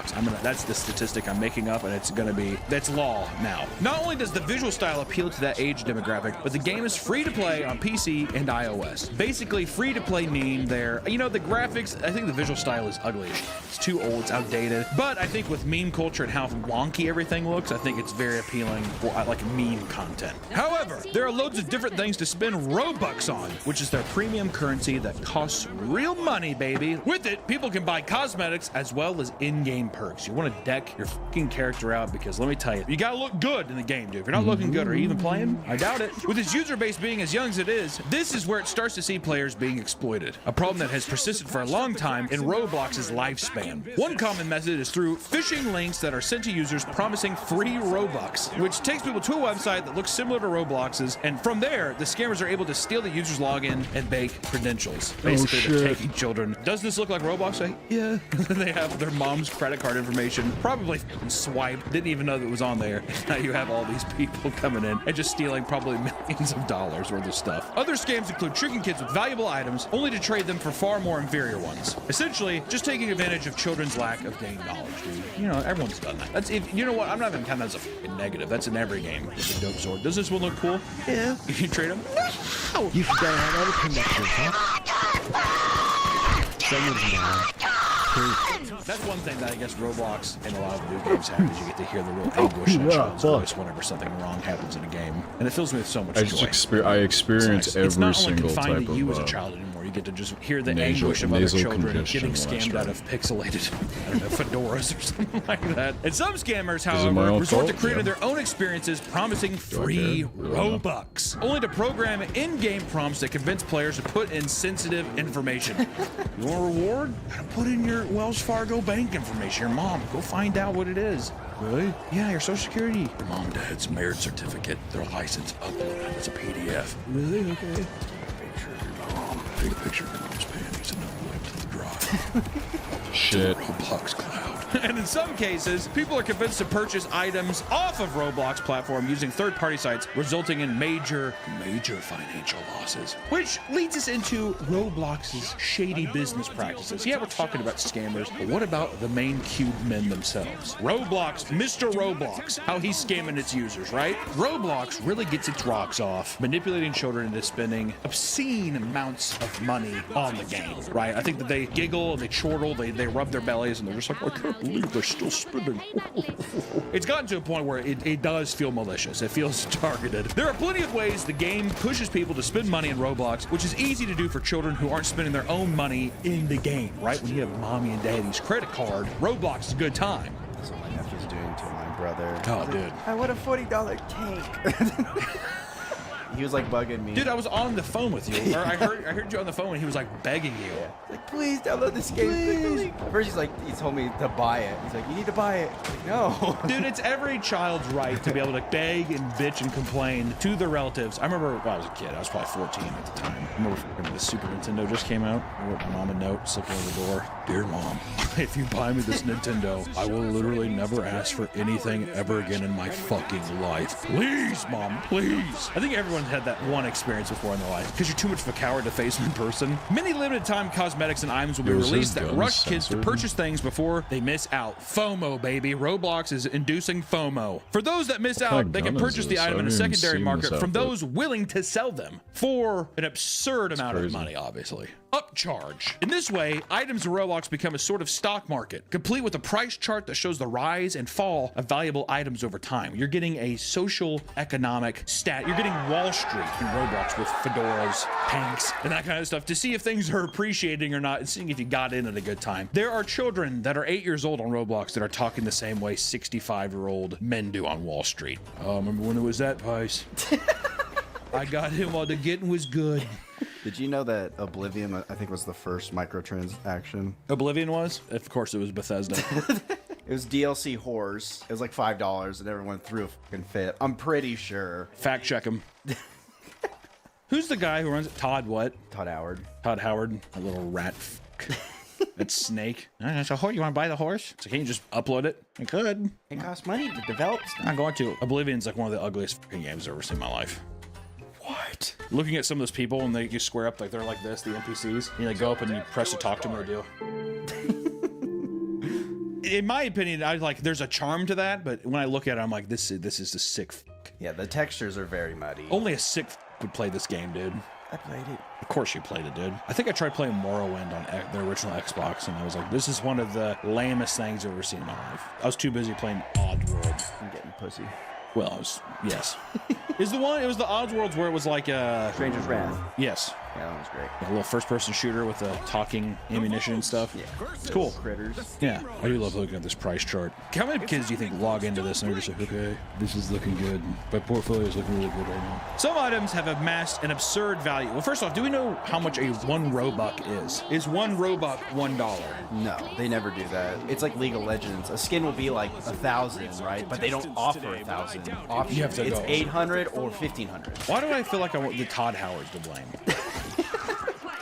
That's the statistic I'm making up, and that's law now. Not only does the visual style appeal to that age demographic, but the game is free to play on PC and iOS. Basically, free to play mean there. You know, the graphics, I think the visual style is ugly. It's too old, it's outdated. But I think with meme culture and how wonky everything looks, I think it's very appealing for like meme content. However, there are loads of different things to spend Robux on, which is their premium currency that costs real money, baby. With it, people can buy cosmetics as well as in-game perks. You want to deck your fucking character out because let me tell you, you gotta look good in the game, dude. If you're not looking good, are you even playing? I doubt it. With its user base being as young as it is, this is where it starts to see players being exploited. A problem that has persisted for a long time in Roblox's lifespan. One common method is through phishing links that are sent to users promising free Robux, which takes people to a website that looks similar to Roblox's, and from there, the scammers are able to steal the user's login and bake credentials. Basically, they're taking children. Does this look like Roblox? Yeah. They have their mom's credit card information, probably swiped, didn't even know that it was on there. Now you have all these people coming in and just stealing probably millions of dollars worth of stuff. Other scams include tricking kids with valuable items only to trade them for far more inferior ones. Essentially, just taking advantage of children's lack of game knowledge, dude. You know, everyone's done that. That's if you know what, I'm not even counting that as a negative. That's in every game. It's a dope sword. Does this one look cool? Yeah. You trade them? No! You forgot how other connectors, huh? Someone's mad. That's one thing that I guess Roblox and a lot of video games have is you get to hear the real anguish in a child's voice whenever something wrong happens in a game, and it fills me with so much joy. I experience every single type of you as a child anymore. You get to just hear the anguish of other children getting scammed out of pixelated, I don't know, fedoras or something like that. And some scammers, however, resort to creating their own experiences promising free Robux, only to program in-game prompts that convince players to put in sensitive information. You want a reward? Gotta put in your Wells Fargo bank information. Your mom, go find out what it is. Really? Yeah, your social security. Your mom and dad's marriage certificate, their license, upload it. It's a PDF. Really? Okay. Picture of your mom. Take a picture of your mom's panties and upload it to the drive. Shit. Roblox cloud. And in some cases, people are convinced to purchase items off of Roblox platform using third-party sites, resulting in major financial losses. Which leads us into Roblox's shady business practices. Yeah, we're talking about scammers, but what about the main cube men themselves? Roblox, Mr. Roblox, how he's scamming its users, right? Roblox really gets its rocks off manipulating children into spending obscene amounts of money on the game, right? I think that they giggle, they chortle, they rub their bellies, and they're just like, I can't believe they're still spending. It's gotten to a point where it does feel malicious. It feels targeted. There are plenty of ways the game pushes people to spend money in Roblox, which is easy to do for children who aren't spending their own money in the game, right? When you have mommy and daddy's credit card, Roblox is a good time. That's what my nephew's doing to my brother. Oh, dude. I want a $40 cake. He was like bugging me. Dude, I was on the phone with you. Or I heard you on the phone and he was like begging you. Yeah. Like, please download this game. Please. First he told me to buy it. He's like, you need to buy it. I'm like, no. Dude, it's every child's right to be able to beg and bitch and complain to their relatives. I remember when I was a kid, I was probably 14 at the time. I remember when the Super Nintendo just came out. I wrote my mom a note, slipped over the door. Dear Mom, if you buy me this Nintendo, I will literally never ask for anything ever again in my fucking life. Please, Mom, please. I think everyone's had that one experience before in their life because you're too much of a coward to face in person. Many limited time cosmetics and items will be released that rush kids to purchase things before they miss out. FOMO, baby. Roblox is inducing FOMO. For those that miss out, they can purchase the item in a secondary market from those willing to sell them for an absurd amount of money, obviously. Upcharge. In this way, items in Roblox become a sort of stock market, complete with a price chart that shows the rise and fall of valuable items over time. You're getting a social economic stat. You're getting Wall Street in Roblox with fedoras, tanks, and that kind of stuff to see if things are appreciating or not and seeing if you got in at a good time. There are children that are 8 years old on Roblox that are talking the same way 65-year-old men do on Wall Street. Oh, remember when it was that price? I got him while the getting was good. Did you know that Oblivion, I think, was the first microtransaction? Oblivion was? Of course it was Bethesda. It was DLC Whores. It was like $5 and everyone threw a fucking fit. I'm pretty sure. Fact check him. Who's the guy who runs it? Todd what? Todd Howard. Todd Howard. A little rat. That snake. So, you want to buy the horse? So, can you just upload it? I could. It costs money to develop stuff. I'm going to. Oblivion's like one of the ugliest fucking games I've ever seen in my life. What? Looking at some of those people and they just square up like they're like this, the NPCs. And you go up and you press to talk to them and they do. In my opinion, I like there's a charm to that, but when I look at it, I'm like, this is a sick fuck. Yeah, the textures are very muddy. Only a sick would play this game, dude. I played it. Of course you played it, dude. I think I tried playing Morrowind on the original Xbox, and I was like, this is one of the lamest things I've ever seen in my life. I was too busy playing Oddworld. I'm getting pussy. Well, yes. It was the Oddworlds where it was like Stranger's Wrath. Yes. Yeah, that was great. A little first-person shooter with the talking ammunition and stuff. Yeah. It's cool. Critters. Yeah. I do love looking at this price chart. How many kids do you think log into this and they're just like, okay, this is looking good. My portfolio is looking really good right now. Some items have amassed an absurd value. Well, first off, do we know how much a 1 Robux is? Is 1 Robux $1? No, they never do that. It's like League of Legends. A skin will be like 1,000, right? But they don't offer 1,000 options. You have to it's go. 800 or 1,500. Why do I feel like I want the Todd Howards to blame?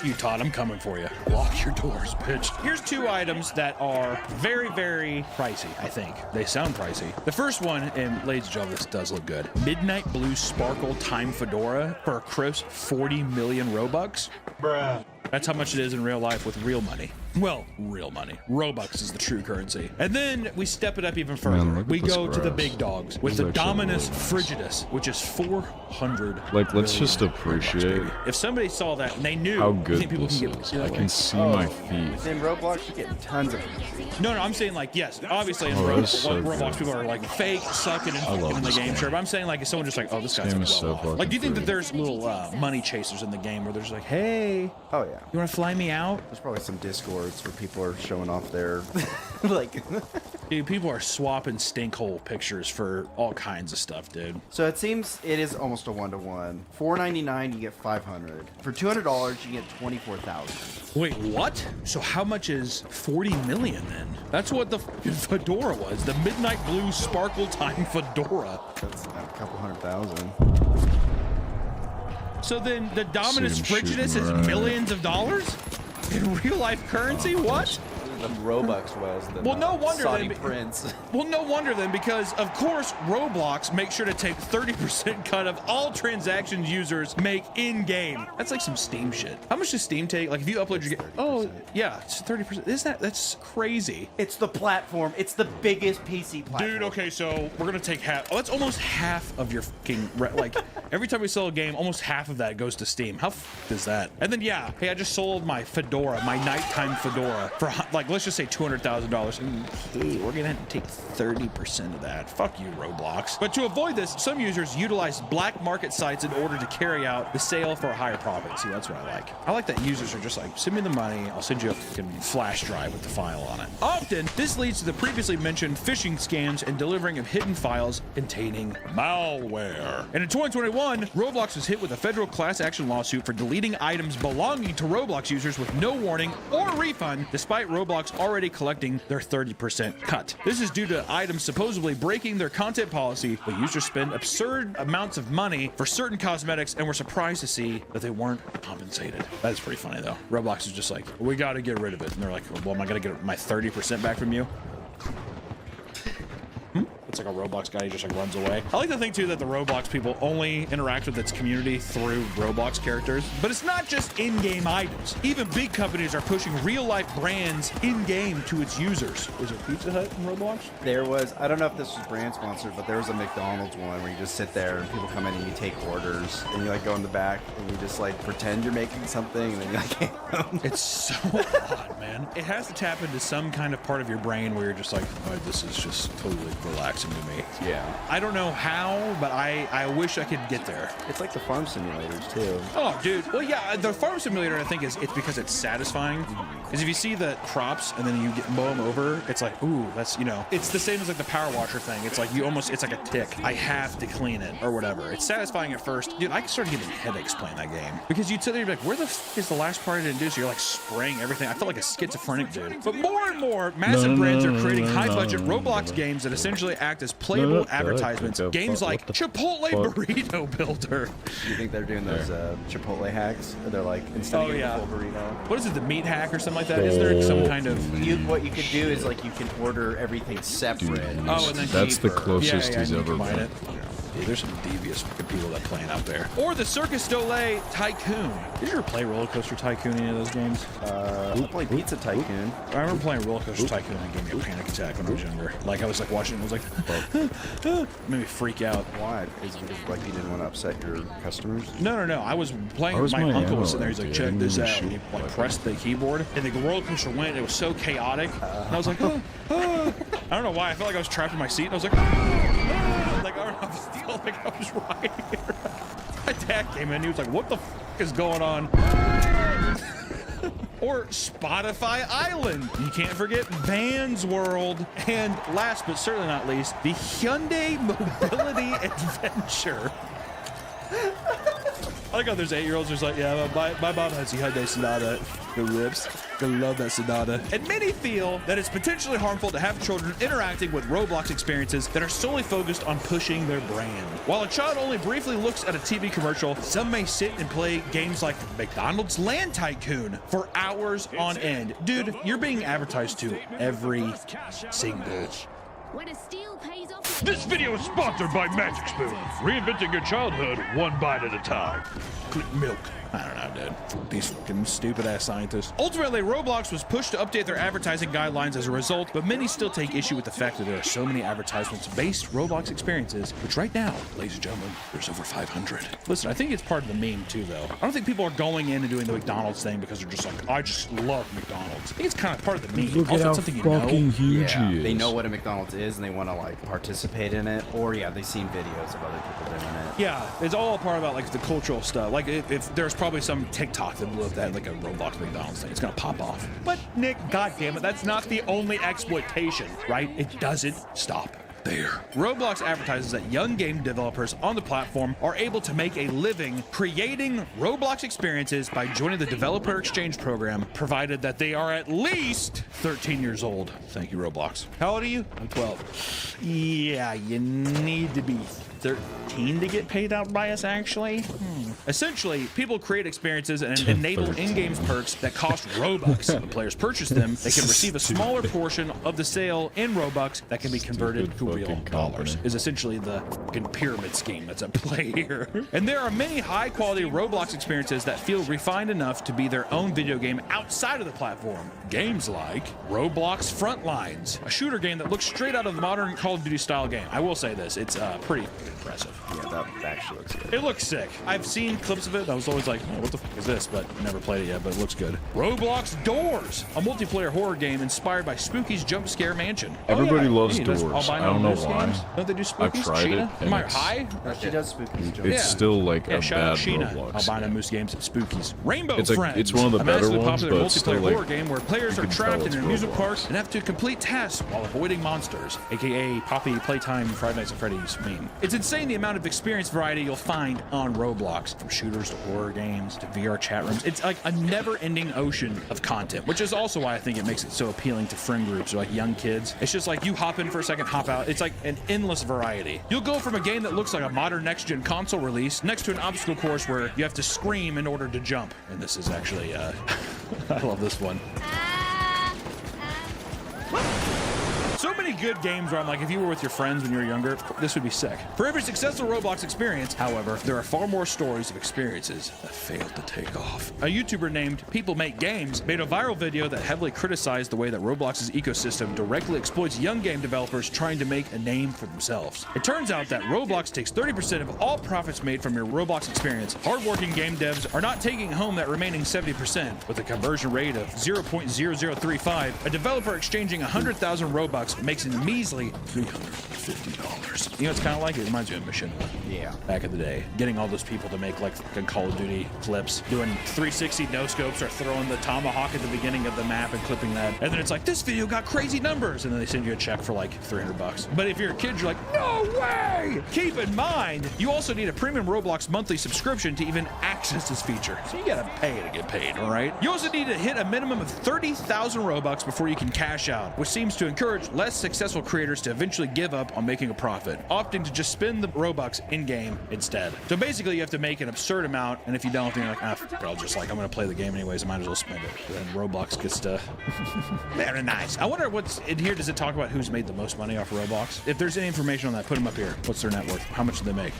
You, Todd, I'm coming for you. Lock your doors, bitch. Here's 2 items that are very, very pricey, I think. They sound pricey. The first one, and ladies and gentlemen, this does look good. Midnight Blue Sparkle Time Fedora for a crisp 40 million Robux. Bruh. That's how much it is in real life with real money. Well, real money. Robux is the true currency. And then we step it up even further. Man, we go to the big dogs with the Dominus Frigidus, which is 400. Like, let's just appreciate if somebody saw that and they knew how good people this can is. get, I can see my feet. Within Roblox, you're getting tons of them. No, I'm saying like, yes, obviously in so Roblox good. people are like fake, sucking, and fucking in the game, sure. But I'm saying like, if someone just like, oh, this guy's game like, is so well off. fucking Like, do you think that free. there's little money chasers in the game where there's like, hey, Oh, yeah. you want to fly me out? There's probably some Discords where people are showing off their, like... Dude, people are swapping stinkhole pictures for all kinds of stuff, dude. So it seems it is almost a 1-to-1. $4.99, you get 500. For $200, you get 24,000. Wait, what? So how much is 40 million then? That's what the fedora was. The Midnight Blue Sparkle Time Fedora. That's a couple 100,000. So then the Dominus See him Frigidus shooting is right. millions of dollars? In real life currency? What? Robux was. Than, well, no wonder Saudi then. Prince. Well, no wonder then, because of course Roblox makes sure to take 30% cut of all transactions users make in game. That's like some Steam shit. How much does Steam take? Like if you upload your game, oh yeah, it's 30%. That's crazy. It's the platform. It's the biggest PC platform. Dude, okay, so we're gonna take half. Oh, that's almost half of your fucking like. Every time we sell a game, almost half of that goes to Steam. How is that? And then yeah, hey, I just sold my fedora, my nighttime fedora, for like let's just say $200,000. We're gonna have to take 30% of that. Fuck you, Roblox. But to avoid this, some users utilize black market sites in order to carry out the sale for a higher profit. See, that's what I like. I like that users are just like, send me the money, I'll send you a fucking flash drive with the file on it. Often, this leads to the previously mentioned phishing scams and delivering of hidden files containing malware. And in 2021, Roblox was hit with a federal class action lawsuit for deleting items belonging to Roblox users with no warning or refund, despite Roblox already collecting their 30% cut. This is due to items supposedly breaking their content policy, but users spend absurd amounts of money for certain cosmetics and were surprised to see that they weren't compensated. That's pretty funny though. Roblox is just like, we got to get rid of it. And they're like, well, am I going to get my 30% back from you? It's like a Roblox guy, he just like runs away. I like to think too that the Roblox people only interact with its community through Roblox characters, but it's not just in-game items. Even big companies are pushing real-life brands in-game to its users. Is there Pizza Hut in Roblox? There was, I don't know if this was brand sponsored, but there was a McDonald's one where you just sit there and people come in and you take orders and you like go in the back and you just like pretend you're making something and then you like It's so odd, man. It has to tap into some kind of part of your brain where you're just like, oh, this is just totally relaxing to me. Yeah. I don't know how, but I wish I could get there. It's like the farm simulators too. Oh, dude. Well, yeah, the farm simulator, I think, it's because it's satisfying. Because if you see the crops and then you mow them over, it's like, ooh, that's, you know, it's the same as like the power washer thing. It's like it's like a tick. I have to clean it or whatever. It's satisfying at first. Dude, I started getting headaches playing that game. Because you'd sit there and be like, where the f is the last part I didn't do? So you're like spraying everything. I felt like a schizophrenic dude. But more and more, massive brands are creating high-budget Roblox games that essentially act as playable advertisements. Games like Chipotle Burrito Builder. You think they're doing those Chipotle hacks? Or they're like, instead of getting a full burrito. What is it, the meat hack or something like that? Is there some kind of... What you could do is like you can order everything separate. And then that's the closest he's ever been. Yeah, there's some devious fucking people that playing out there. Or the Circus Dole Tycoon. Did you ever play Roller Coaster Tycoon in any of those games? I played Pizza Tycoon. I remember playing Roller Coaster Tycoon and it gave me a panic attack when I was younger. Like I was like watching it, I was like, made me freak out. Why? Is it because like you didn't want to upset your customers? No. I was playing. My uncle was sitting there. He's like, check this out. And he like pressed the keyboard, and the roller coaster went. And it was so chaotic. And I was like, I don't know why. I felt like I was trapped in my seat. And I was like, like I don't know. I felt like I was right here. My dad came in. He was like, what the f is going on? Or Spotify Island. You can't forget Vans World. And last but certainly not least, the Hyundai Mobility Adventure. I like how there's 8-year-olds just like, yeah, my mom has a Hyundai Sonata. The rips. Gonna love that Sonata. And many feel that it's potentially harmful to have children interacting with Roblox experiences that are solely focused on pushing their brand. While a child only briefly looks at a TV commercial, some may sit and play games like McDonald's Land Tycoon for hours on end. Dude, you're being advertised to every single. This video is sponsored by Magic Spoon, reinventing your childhood one bite at a time. Click milk. I don't know, dude. These fucking stupid-ass scientists. Ultimately, Roblox was pushed to update their advertising guidelines as a result, but many still take issue with the fact that there are so many advertisements-based Roblox experiences, which right now, ladies and gentlemen, there's over 500. Listen, I think it's part of the meme, too, though. I don't think people are going in and doing the McDonald's thing because they're just like, I just love McDonald's. I think it's kind of part of the meme. Look also, at how something you fucking know. huge he is. They know what a McDonald's is and they want to like participate in it, or they've seen videos of other people doing it. Yeah, it's all a part about like the cultural stuff. Like if there's probably some TikTok that blew up that like a Roblox McDonald's thing, it's gonna pop off. But Nick, goddammit, that's not the only exploitation, right? It doesn't stop there. Roblox advertises that young game developers on the platform are able to make a living creating Roblox experiences by joining the developer exchange program, provided that they are at least 13 years old. Thank you, Roblox. How old are you? I'm 12. Yeah, you need to be 13 to get paid out by us, actually. Essentially, people create experiences and enable in-game perks that cost Robux. When players purchase them, they can receive a smaller portion of the sale in Robux that can be converted to real dollars. Is essentially the fucking pyramid scheme that's at play here. And there are many high-quality Roblox experiences that feel refined enough to be their own video game outside of the platform. Games like Roblox Frontlines, a shooter game that looks straight out of the modern Call of Duty style game. I will say this, it's pretty impressive. Yeah, that actually looks good. It looks sick. I've seen clips of it. I was always like, oh, what the fuck is this? But never played it yet, but it looks good. Roblox Doors, a multiplayer horror game inspired by Spooky's Jump Scare Mansion. Everybody loves Hey, Doors. does I don't know Albino why. games? Don't they do Spookies? I've tried Sheena? it. Am I and high? She does Spookies. It's still like a shout bad out Sheena, Roblox. Albino Moose games at Spookies. Rainbow It's Friends. it's one of the a better massively ones, popular but it's still multiplayer like horror game where players you are can tell trapped in it's an amusement Roblox. park and have to complete tasks while avoiding monsters, aka Poppy Playtime Friday Nights at Freddy's meme. It's insane the amount of experience variety you'll find on Roblox, from shooters to horror games to VR chat rooms. It's like a never-ending ocean of content, which is also why I think it makes it so appealing to friend groups or like young kids. It's just like you hop in for a second, hop out. It's like an endless variety. You'll go from a game that looks like a modern next-gen console release next to an obstacle course where you have to scream in order to jump. And this is actually, I love this one. So many good games where I'm like, if you were with your friends when you were younger, this would be sick. For every successful Roblox experience, however, there are far more stories of experiences that failed to take off. A YouTuber named People Make Games made a viral video that heavily criticized the way that Roblox's ecosystem directly exploits young game developers trying to make a name for themselves. It turns out that Roblox takes 30% of all profits made from your Roblox experience. Hardworking game devs are not taking home that remaining 70%. With a conversion rate of 0.0035, a developer exchanging 100,000 Robux makes a measly $350. You know, it's kind of like, it reminds me of Mission. Yeah. Back in the day, getting all those people to make like fucking Call of Duty clips, doing 360 no scopes or throwing the tomahawk at the beginning of the map and clipping that. And then it's like, this video got crazy numbers. And then they send you a check for like $300. But if you're a kid, you're like, no way! Keep in mind, you also need a premium Roblox monthly subscription to even access this feature. So you gotta pay to get paid, all right? You also need to hit a minimum of 30,000 Robux before you can cash out, which seems to encourage less successful creators to eventually give up on making a profit, opting to just spend the Robux in-game instead. So basically you have to make an absurd amount, and if you don't, then you're like, I'll just like, I'm gonna play the game anyways, I might as well spend it. Then Roblox gets to very nice. I wonder what's in here. Does it talk about who's made the most money off of Roblox? If there's any information on that, put them up here. What's their net worth? How much do they make?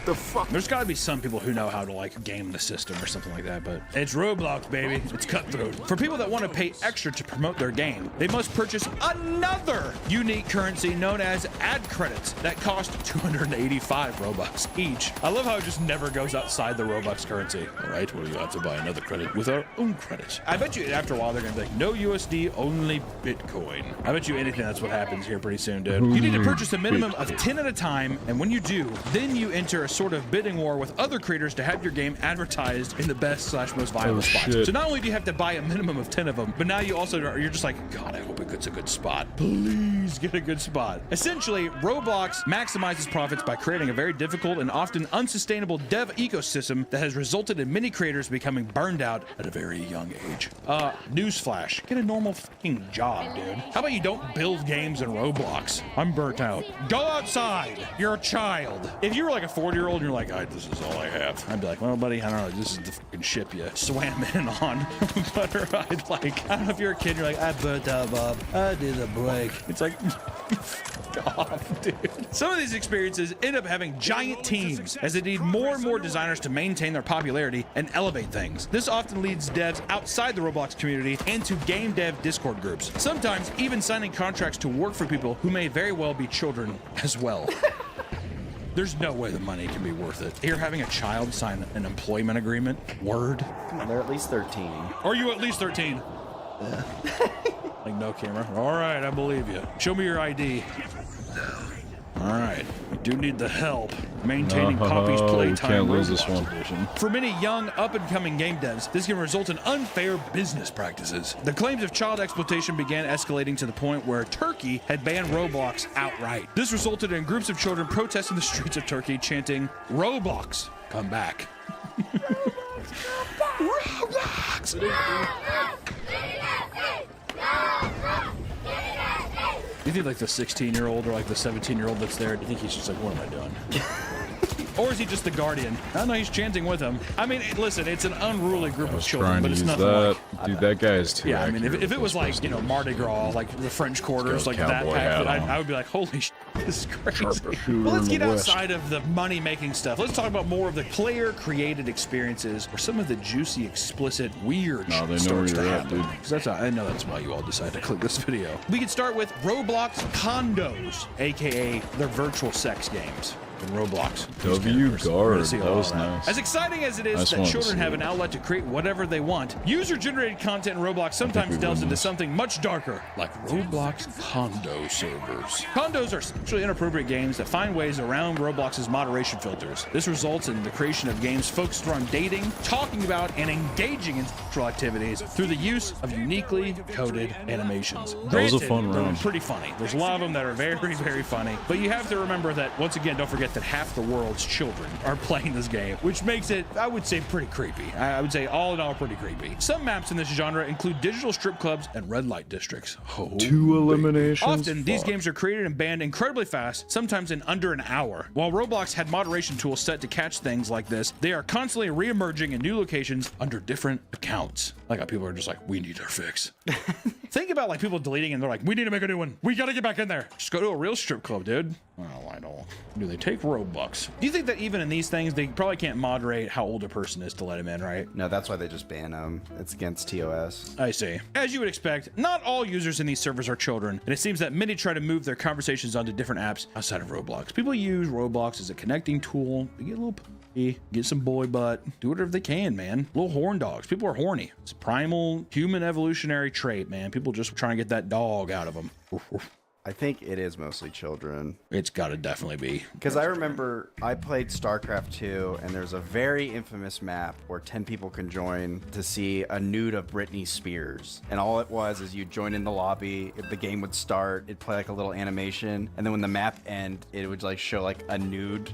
The fuck? There's got to be some people who know how to like game the system or something like that, but it's Roblox, baby. It's cutthroat. For people that want to pay extra to promote their game, they must purchase another unique currency known as ad credits that cost 285 Robux each. I love how it just never goes outside the Robux currency. All right, well, you have to buy another credit with our own credits. I bet you after a while they're gonna be like, no USD, only Bitcoin. I bet you anything that's what happens here pretty soon, dude. You need to purchase a minimum of 10 at a time, and when you do, then you enter a sort of bidding war with other creators to have your game advertised in the best/most viable spots. shit. So not only do you have to buy a minimum of 10 of them, but now you also you're just like, God, I hope it gets a good spot. Please get a good spot. Essentially, Roblox maximizes profits by creating a very difficult and often unsustainable dev ecosystem that has resulted in many creators becoming burned out at a very young age. Newsflash, get a normal fucking job, dude. How about you don't build games in Roblox? I'm burnt out. Go outside. You're a child. If you were like a 40-year-old and you're like, all right, this is all I have, I'd be like, well, buddy, I don't know, this is the fucking ship you swam in on. But I'd like, I don't know if you're a kid, you're like, I burnt out, Bob. I did a break. It's like, off, dude. Some of these experiences end up having giant teams as they need more and more designers to maintain their popularity and elevate things. This often leads devs outside the Roblox community and to game dev Discord groups, sometimes even signing contracts to work for people who may very well be children as well. There's no way the money can be worth it. You're having a child sign an employment agreement? Word? Come on, they're at least 13. Are you at least 13? Like, no camera. All right, I believe you. Show me your ID. All right. We do need the help maintaining Poppy's Playtime can't lose this Roblox one. edition. For many young, up-and-coming game devs, this can result in unfair business practices. The claims of child exploitation began escalating to the point where Turkey had banned Roblox outright. This resulted in groups of children protesting the streets of Turkey, chanting, "Roblox, come back." Roblox! you think like the 16-year-old or like the 17-year-old that's there, do you think he's just like, what am I doing? Or is he just the guardian? I don't know, he's chanting with him. I mean, listen, it's an unruly group of children, but it's nothing like... Dude, that guy is too Yeah, I mean, if it was like, you know, Mardi Gras, like the French Quarters, like that pack, I would be like, holy shit, this is crazy. Well, let's get outside of the money-making stuff. Let's talk about more of the player-created experiences or some of the juicy, explicit, weird stories to happen. Because that's I know that's why you all decided to click this video. We can start with Roblox Condos, aka their virtual sex games. Roblox. Guard, that was nice. As exciting as it is that children have an outlet to create whatever they want, user-generated content in Roblox sometimes delves into something much darker, like Roblox condo servers. Condos are sexually inappropriate games that find ways around Roblox's moderation filters. This results in the creation of games focused around dating, talking about, and engaging in sexual activities through the use of uniquely coded animations. That was a fun round. They're pretty funny. There's a lot of them that are very, very funny, but you have to remember that, once again, don't forget that half the world's children are playing this game, which makes it, I would say, pretty creepy. I would say all in all pretty creepy. Some maps in this genre include digital strip clubs and red light districts. 2 eliminations. Often, these games are created and banned incredibly fast, sometimes in under an hour. While Roblox had moderation tools set to catch things like this, they are constantly re-emerging in new locations under different accounts. Like how people are just like, we need our fix. Think about like people deleting and they're like, we need to make a new one. We gotta get back in there. Just go to a real strip club, dude. Well, I don't. Do they take Robux? Do you think that even in these things, they probably can't moderate how old a person is to let him in, right? No, that's why they just ban them. It's against TOS. I see. As you would expect, not all users in these servers are children, and it seems that many try to move their conversations onto different apps outside of Roblox. People use Roblox as a connecting tool. They get a little puppy, get some boy butt, do whatever they can, man. Little horn dogs. People are horny. It's a primal human evolutionary trait, man. People just trying to get that dog out of them. I think it is mostly children. It's got to definitely be. Because I remember I played StarCraft 2, and there's a very infamous map where 10 people can join to see a nude of Britney Spears. And all it was is you join in the lobby, the game would start, it'd play like a little animation, and then when the map end, it would like show like a nude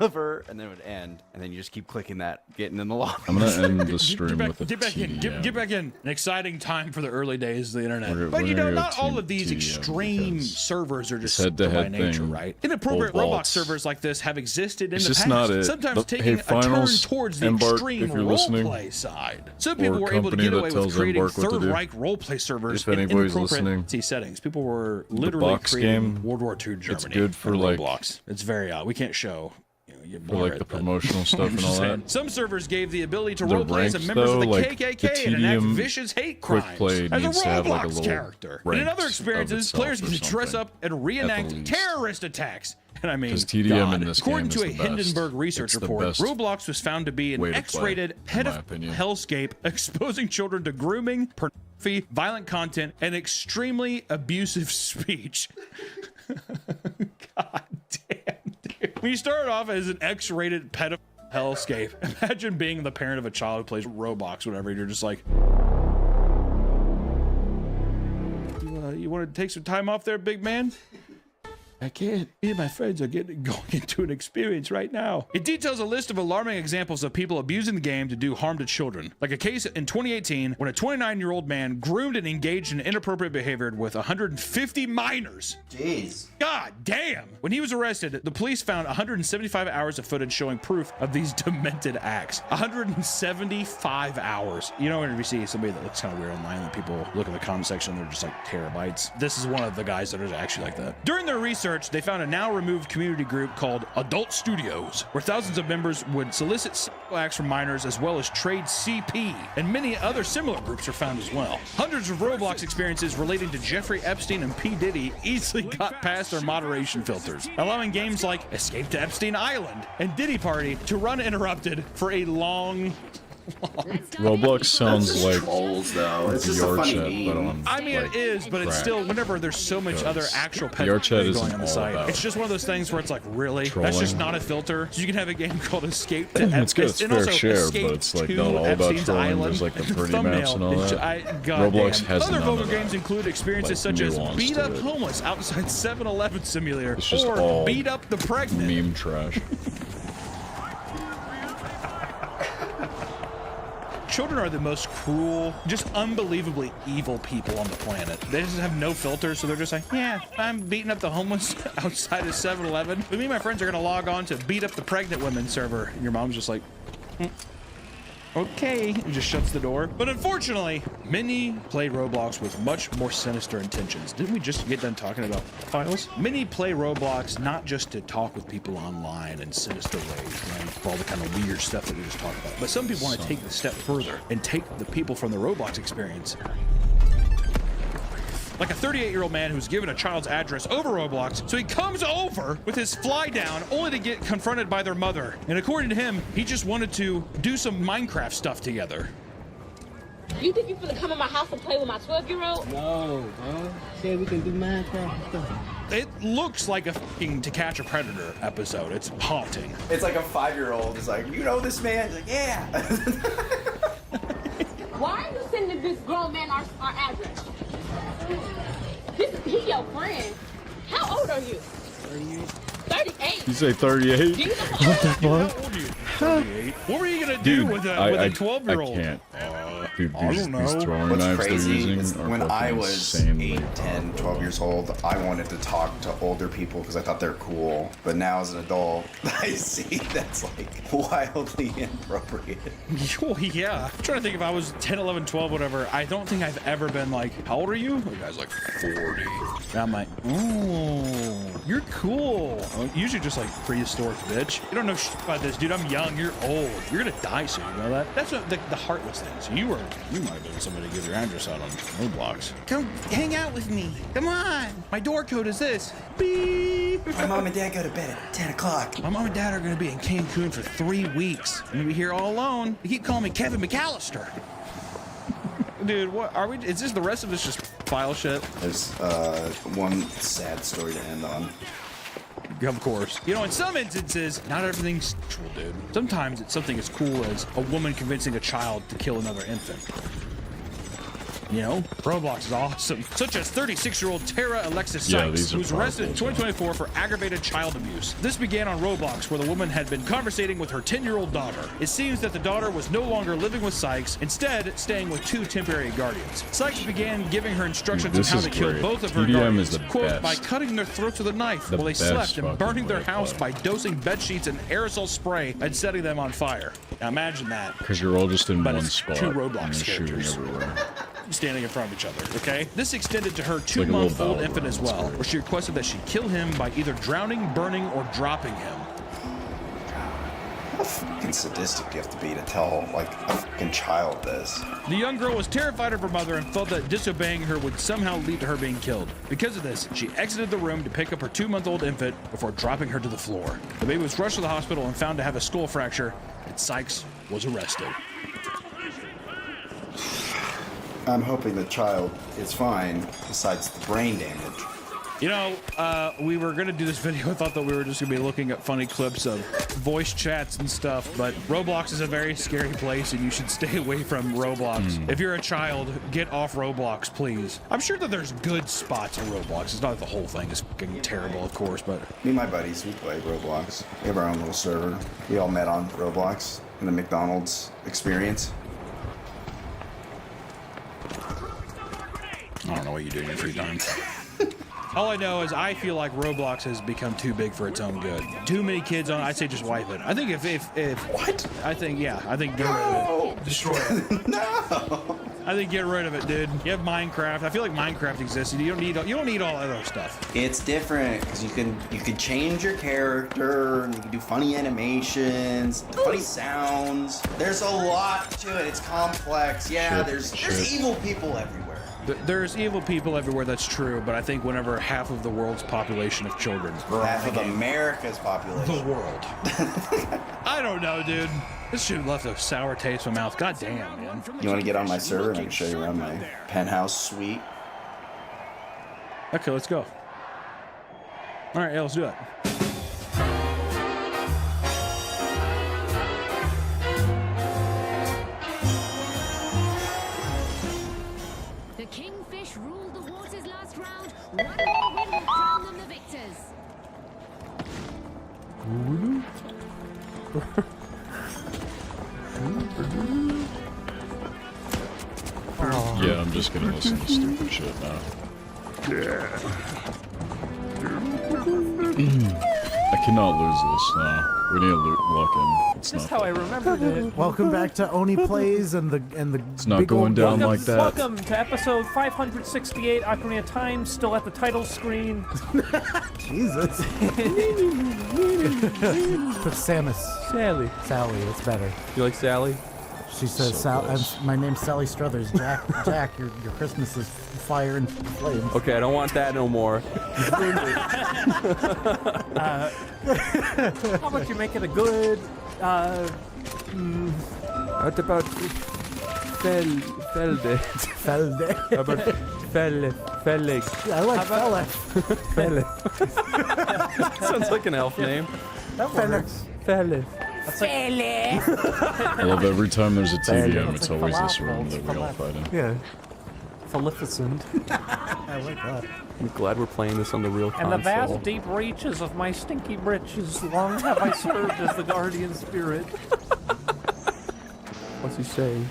of her, and then it would end. And then you just keep clicking that, getting in the lobby. I'm going to end the stream with a Get back in. Get back in. An exciting time for the early days of the internet. But you know, not all of these extreme servers are just simple by nature, right? Inappropriate Roblox servers like this have existed in the past, not sometimes taking a turn towards the extreme roleplay side. Some people were able to get away with creating Third Reich roleplay servers in inappropriate settings. People were literally creating World War II Germany. It's good for Roblox. It's very we can't show. For like the promotional stuff and all that. Some servers gave the ability to roleplay as members of the KKK and enact vicious hate crimes as a Roblox character. And in other experiences, players get to dress up and reenact terrorist attacks. And I mean, according to a Hindenburg research report, Roblox was found to be an X-rated pedophile hellscape, exposing children to grooming, pornography, violent content, and extremely abusive speech. God damn. When you start off as an X-rated pedophile hellscape, imagine being the parent of a child who plays Roblox, whatever, and you're just like, you want to take some time off there, big man? I can't. Me and my friends are going into an experience right now. It details a list of alarming examples of people abusing the game to do harm to children. Like a case in 2018 when a 29-year-old man groomed and engaged in inappropriate behavior with 150 minors. Jeez. God damn. When he was arrested, the police found 175 hours of footage showing proof of these demented acts. 175 hours. You know, when you see somebody that looks kind of weird online and people look in the comment section, they're just like terabytes. This is one of the guys that are actually like that. During their research, they found a now removed community group called Adult Studios, where thousands of members would solicit sexual acts from minors as well as trade CP, and many other similar groups are found as well. Hundreds of Roblox experiences relating to Jeffrey Epstein and P. Diddy easily got past their moderation filters, allowing games like Escape to Epstein Island and Diddy Party to run uninterrupted for a long Roblox sounds like trolls, though. It's just VR a funny chat, meme. but on, I mean, like, it is, but it's still, whenever there's so much other actual VR chat pedophilia going isn't on the all site, about it's just one of those things where it's like, really? trolling. That's just not a filter. So you can have a game called Escape to It's got its and fair also share, Escape but it's like to not all about Epstein's trolling. Island. There's like the pretty thumbnail, maps and all that. Roblox has other none vulgar of that. games include experiences such as nuance beat to up it. homeless outside 7-Eleven simulator It's just or all beat up the pregnant. meme trash. children are the most cruel, just unbelievably evil people on the planet. They just have no filter, so they're just like, yeah, I'm beating up the homeless outside of 7-Eleven. Me and my friends are gonna log on to beat up the pregnant women server. And your mom's just like, okay, and just shuts the door. But unfortunately, many play Roblox with much more sinister intentions. Didn't we just get done talking about files? Many play Roblox not just to talk with people online in sinister ways, right? For all the kind of weird stuff that we just talked about. But some people want to take the step further and take the people from the Roblox experience. Like a 38-year-old man who's given a child's address over Roblox, so he comes over with his fly down only to get confronted by their mother. And according to him, he just wanted to do some Minecraft stuff together. You think you finna come in my house and play with my 12-year-old? No, bro. Said we can do Minecraft and stuff. It looks like a fucking To Catch a Predator episode. It's haunting. It's like a 5-year-old is like, you know this man? He's like, yeah. Why are you sending this grown man our address? He your friend. How old are you? 38. You say 38? Do you know What the fuck? How old are you? 38. What were you gonna do with a 12-year-old? I can't. Dude, I don't know. these throwing What's knives they're crazy using is are when I fucking was insanely 8, 10, 12 years old, I wanted to talk to older people because I thought they're cool. But now as an adult, I see that's like wildly inappropriate. Oh, yeah. I'm trying to think if I was 10, 11, 12, whatever. I don't think I've ever been like, how old are you? The guy's like 40. And I'm like, oh, you're cool. I'm usually just like prehistoric bitch. You don't know shit about this, dude. I'm young. You're old. You're gonna die soon. You know that? That's what the heartless things. You might have been somebody to give your address out on Roblox. Come hang out with me. Come on. My door code is this. Beep. My mom and dad go to bed at 10 o'clock. My mom and dad are gonna be in Cancun for 3 weeks. I'm gonna be here all alone. They keep calling me Kevin McAllister. Dude, what are we? Is this the rest of this just file shit? There's one sad story to end on. Of course. You know, in some instances, not everything's sexual, dude. Sometimes it's something as cool as a woman convincing a child to kill another infant. You know, Roblox is awesome. Such as 36-year-old Tara Alexis Sykes, who was arrested in 2024 for aggravated child abuse. This began on Roblox, where the woman had been conversating with her 10-year-old daughter. It seems that the daughter was no longer living with Sykes, instead staying with 2 temporary guardians. Sykes began giving her instructions on how to kill both of her guardians, quote, by cutting their throats with a knife while they slept and burning their house by dosing bed sheets in aerosol spray and setting them on fire. Now imagine that. Because you're all just in But one it's spot. 2 and Roblox you're shooting characters everywhere. standing in front of each other, okay? This extended to her like a little 2-month-old battle infant as well, royale. where she requested that she kill him by either drowning, burning, or dropping him. How fucking sadistic do you have to be to tell, like, a fucking child this? The young girl was terrified of her mother and felt that disobeying her would somehow lead to her being killed. Because of this, she exited the room to pick up her 2-month-old infant before dropping her to the floor. The baby was rushed to the hospital and found to have a skull fracture, and Sykes was arrested. I'm hoping the child is fine, besides the brain damage. You know, we were going to do this video. I thought that we were just going to be looking at funny clips of voice chats and stuff, but Roblox is a very scary place and you should stay away from Roblox. If you're a child, get off Roblox, please. I'm sure that there's good spots on Roblox. It's not like the whole thing is fucking terrible, of course, but... Me and my buddies, we play Roblox. We have our own little server. We all met on Roblox in the McDonald's experience. I don't know what you do in your free time. All I know is I feel like Roblox has become too big for its own good. Too many kids on it. I'd say just wipe it. I think if what? I think get rid of it. Destroy it. No. I think get rid of it, dude. You have Minecraft. I feel like Minecraft exists. You don't need all other stuff. It's different because you can change your character and you can do funny animations, funny sounds. There's a lot to it. It's complex. Yeah, there's evil people everywhere. There's evil people everywhere, that's true, but I think whenever half of the world's population of children... Half of America's population. The world. I don't know, dude. This shit left a sour taste in my mouth. God damn, man. You want to get on my server and I can show you around my penthouse suite? Okay, let's go. All right, yeah, let's do it. The Kingfish ruled the waters last round. One more win will crown them the victors. just gonna listen to stupid shit now. I cannot lose this now. We need to lock in. It's Just not. how I remembered it. Welcome back to Oni Plays and the It's not big going old down gun. like that. Welcome to episode 568, Ocarina of Time, still at the title screen. Jesus. Put Samus. Sally. Sally, it's better. You like Sally? She says, my name's Sally Struthers. Jack, your Christmas is fire and flames. Okay, I don't want that no more. How about you make it a good, what about Felde? Felde. How about Felix? I like Felle. Felle. Sounds like an elf name. That works. Felle. I love every time there's a TVM, it's always this room that we all fight in. Yeah. Maleficent. I like that. I'm glad we're playing this on the real console. In the vast deep reaches of my stinky britches, long have I served as the guardian spirit. What's he saying?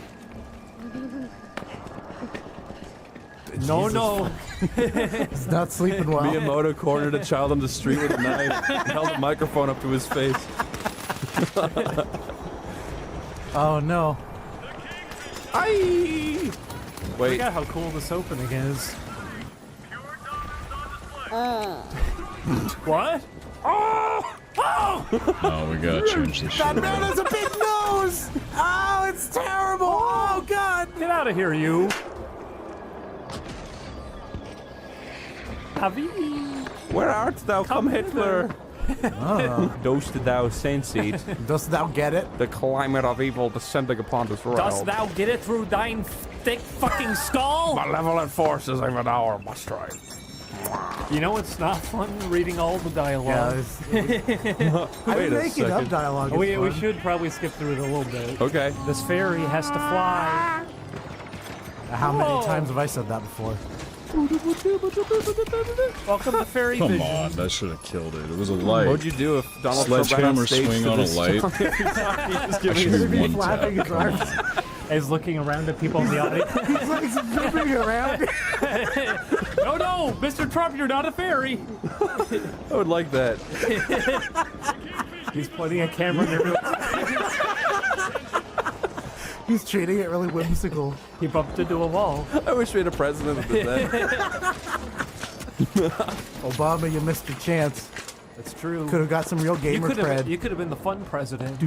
No. He's not sleeping well. Miyamoto cornered a child on the street with a knife and held a microphone up to his face. Oh no. Aye! Wait. Forgot how cool this opening is. What? Oh! No, we gotta change this shit. That man has a big nose! Oh, it's terrible! Oh god! Get out of here, you! Where art thou? Come Hitler! Oh. Dost thou sense it? Dost thou get it? The climate of evil descending upon this realm. Dost thou get it through thine thick fucking skull? Malevolent forces of an hour must try. You know what's not fun? Reading all the dialogue. I'm making up dialogue. We should probably skip through it a little bit. Okay. This fairy has to fly. How many times have I said that before? Welcome to Fairy Come Vision. on, that should have killed it. It was a light. What'd you do if Donald Trump ran on Sledgehammer stage swing to on a this light. song every time? He's just That giving should be his one tap. His arms. He's looking around at people in the audience. He's like zipping around. No, Mr. Trump, you're not a fairy. I would like that. He's pointing a camera in everyone's He's treating it really whimsical. He bumped into a wall. I wish we had a president that did that. Obama, you missed your chance. That's true. Could have got some real gamer cred. You could have been the fun president.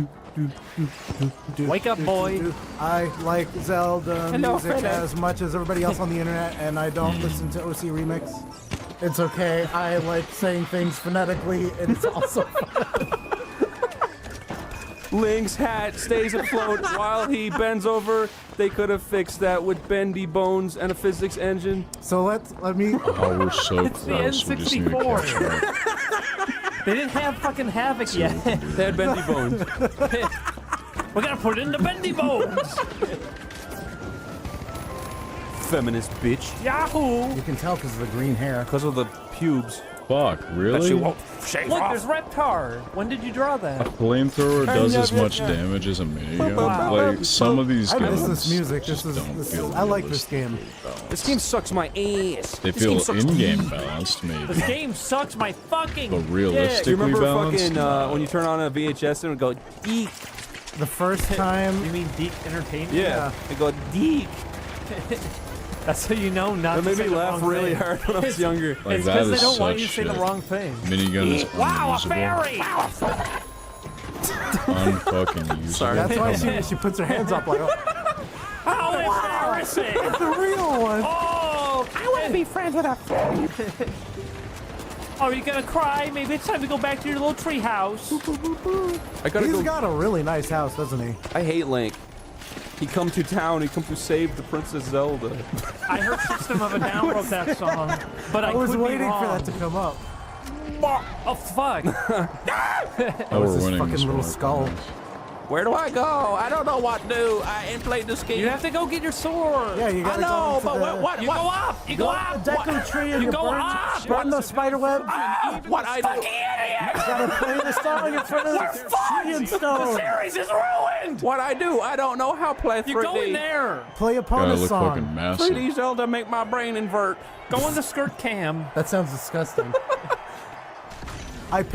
Wake up, boy. I like Zelda Hello, music Freddy. as much as everybody else on the internet, and I don't listen to OC Remix. It's okay. I like saying things phonetically, and it's also fun. Link's hat stays afloat while he bends over. They could have fixed that with bendy bones and a physics engine. So let me. Oh, we're so It's the close. We just need to N64. catch up. They didn't have fucking Havoc yet. They had bendy bones. We gotta put it into bendy bones. Feminist bitch. Yahoo! You can tell because of the green hair. Because of the pubes. Fuck, That really? she won't shave Look, off. there's Reptar. When did you draw A that? flamethrower does as much damage as a minigun. Wow. Like, some of these I guns miss this music. just don't feel I like this game. This game sucks my ass. They This game feel sucks in-game dick. balanced, maybe. This game sucks my fucking But Do you realistically remember balanced? fucking when you turn on a VHS and it would go deek? The first time. You mean Deek Entertainment? Yeah. It go deek. That's how you know not That to made say me the laugh wrong really thing. hard when I was younger. Like, It's that because they is don't want you to such say the shit. wrong thing. Minigun is Wow, a unusable. fairy! Unfucking usable. Sorry. That's why Come on. she puts her hands up like, How embarrassing! it's the real one. Oh, I want to be friends with a fairy. are you gonna cry? Maybe it's time to go back to your little tree house. I gotta He's go. got a really nice house, doesn't he? I hate Link. He come to town. He come to save the Princess Zelda. I heard System of a Down wrote that song, but I, I was could be waiting for wrong. that to come up. Oh fuck! Oh, That was we're his winning fucking this little one. skull. Where do I go? I don't know what to do. I ain't played this game. You have to go get your sword. Yeah, you gotta go into what? You go up. You go up. The Deku tree and You go burn, up. burn the spider web. What I do? You gotta play the song in front of the tree and The stone. series is ruined. What I do? I don't know how to play 3D. You go in there. Play a Gotta Pona look song. fucking massive. 3D Zelda make my brain invert. Go in the skirt cam. That sounds disgusting.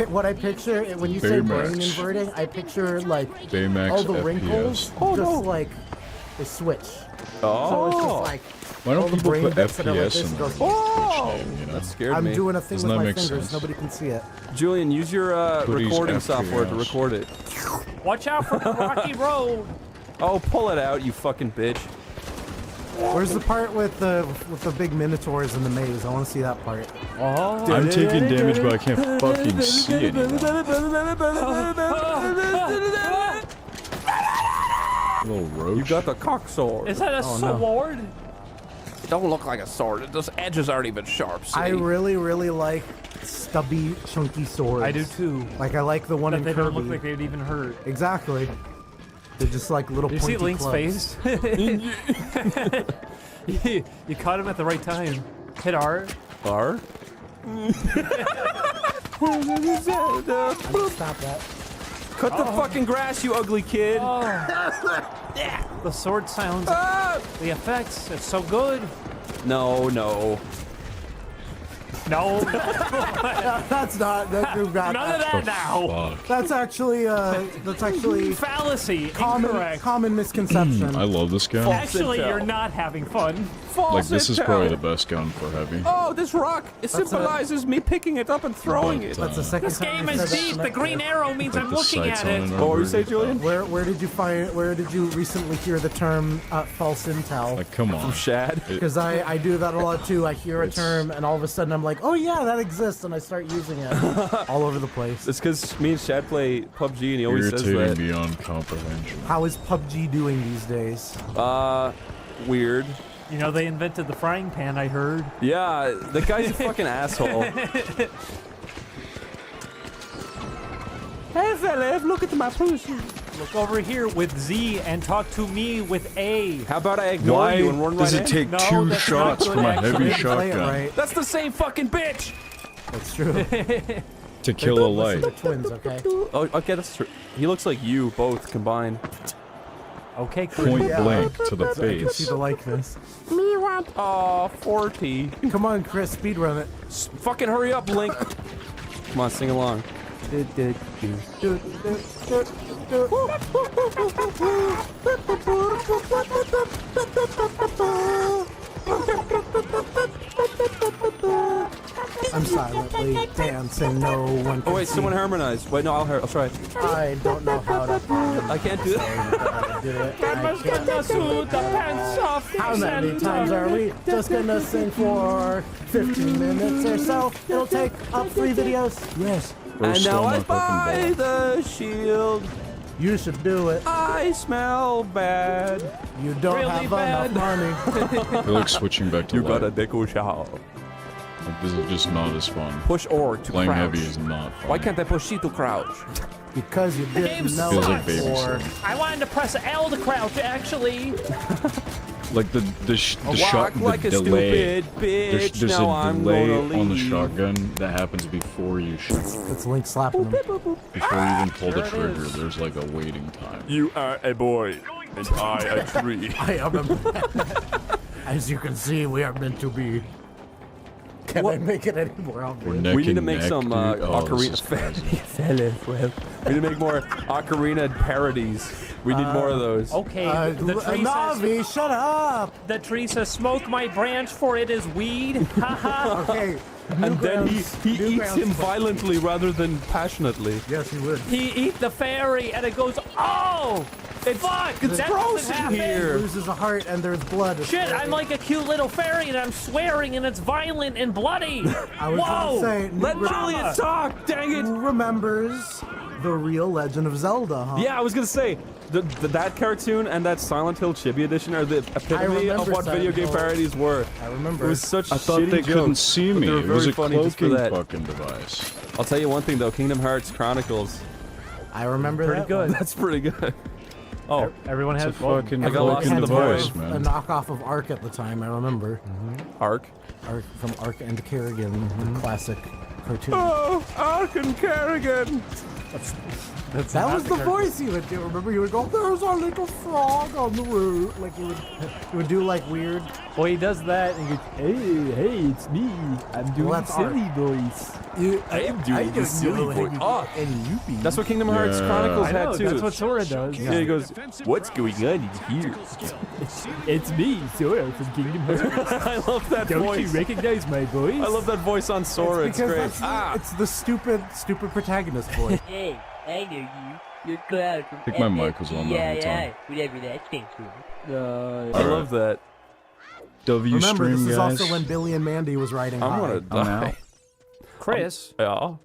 What I picture when you say brain Baymax. inverting, I picture like Baymax all the FPS. wrinkles just like a switch. Oh. So it's just like Why all don't the people brain put bits that are like FPS this in goes, their name, you know? That scared I'm me. doing a thing Doesn't with that my make fingers. sense? Nobody can see it. Julian, use your HOODEEZ recording software to FPS. record it. Watch out for the rocky road. Oh, pull it out, you fucking bitch. Where's the part with the big minotaurs in the maze? I want to see that part. Oh. I'm taking damage, but I can't fucking see it anymore. Little roach. You got the cock sword. Is that a Oh, no. sword? It don't look like a sword. Those edges aren't even sharp. See? I really, really like stubby, chunky swords. I do too. Like I like the one But in they Kirby. don't look like they'd even hurt. Exactly. They're just like little You see pointy Link's clubs. face? you caught him at the right time. Hit R. R? Stop that. Cut the fucking grass, you ugly kid. The sword sounds. The effects. It's so good. No, no. No. That's not. That group got None of that now. That's actually Fallacy. common misconception. I love this gun. Actually, you're not having fun. Like, this is probably the best gun for heavy. Oh, this rock. It That's symbolizes me picking it up and throwing it. That's the second This time game you is said deep. that The green tonight. arrow means Like I'm the looking sights at on it. and What were you over. saying, Julian? Where did you recently hear the term false intel? Like, come on. From Shad. Because I do that a lot too. I hear a term and all of a sudden I'm like, oh yeah, that exists, and I start using it all over the place. It's because me and Shad play PUBG and he always says Irritating that. beyond comprehension. How is PUBG doing these days? Weird. You know, they invented the frying pan, I heard. Yeah, the guy's a fucking asshole. Hey, fella, look at my pussy. Look over here with Z and talk to me with A. How about I ignore Why you and run does right it in? take No, 2 that's shots not from a good, heavy actually. Play it shotgun right. That's the same fucking bitch. That's true. to kill a light? They're twins, okay? Oh, okay, that's true. He looks like you both combined. Okay, Chris. Point Yeah. blank to the I can see face. the likeness. Me want 40. Come on, Chris, speedrun it. Fucking hurry up, Link. Come on, sing along. I'm silently dancing, no one can Oh wait, see. someone harmonized. Wait, no, I'll try. I don't know how to I can't do it. do it. Grandma's gonna suit the pants off. How many times are we just gonna sing for 15 minutes or so? It'll take up 3 videos. Yes. And now I Stole my buy fucking the shield. You should do it. I smell bad. You don't Really have bad. enough money. I feel like switching back to You light. got a deco shower. Like, this is just not as fun. Push or to Playing crouch. heavy is not fun. Why can't I push C to crouch? Because you didn't Game know Feels like before. babysitting. I wanted to press L to crouch, actually. Like the shot, Walk the like a delay. stupid bitch. There's now a I'm delay gonna on the leave. shotgun that happens before you shoot. It's Link slapping him. Before you even pull the Sure it trigger, is. there's like a waiting time. You are a boy, and I a tree. I am As you can see, we are meant to be. Can I make it any more obvious? We're neck We need to and make neck, some dude. Oh, this is ocarina. crazy. We need to make more ocarina parodies. We need more of those. Okay, the tree says, Navi, shut up! the tree says, smoke my branch for it is weed. Haha. Okay. And then he eats Newgrounds him violently rather than passionately. Yes, he would. He eat the fairy and it goes, oh! Fuck! It's that gross doesn't in happen. here. Loses a heart and there's blood. It's Shit, scary. I'm like a cute little fairy and I'm swearing and it's violent and bloody. I was Whoa! gonna say, Let who Julian talk, dang it! remembers the real Legend of Zelda, huh? Yeah, I was gonna say, that cartoon and that Silent Hill Chibi edition are the epitome of remember what video Silent game Hill. parodies were. I remember. It was such I thought shitty they couldn't jokes, see but me. they were It was very a funny just for cloaking that. fucking device. I'll tell you one thing though, Kingdom Hearts Chronicles. I remember Pretty that good. one. That's pretty good. Oh, everyone It's has a fucking I got lost in the device, voice, man. A knockoff of Ark at the time, I remember. Ark. Ark from Ark and Kerrigan, the classic cartoon. Oh, Ark and Kerrigan. That was the voice he would do. Remember, he would go, "There's a little frog on the road." Like he would do like weird. Well, he does that and he goes, hey, it's me. I'm doing Well, that's silly voice. I am doing the silly voice. Oh, that's what Kingdom Hearts Chronicles I know, had too. that's what Sora does. Yeah, he goes, "What's going on in here?" It's me, Sora from Kingdom Hearts. I love that Don't voice. you recognize my voice? I love that voice on Sora. It's Because great. that's it's the stupid protagonist voice. Hey, I know you. You're Cloud from I think my mic was on the whole time. whatever that stands for. I love that. W Remember, stream, this is guys. also when Billy and Mandy was riding I'm high. gonna die. out. Chris, Yeah.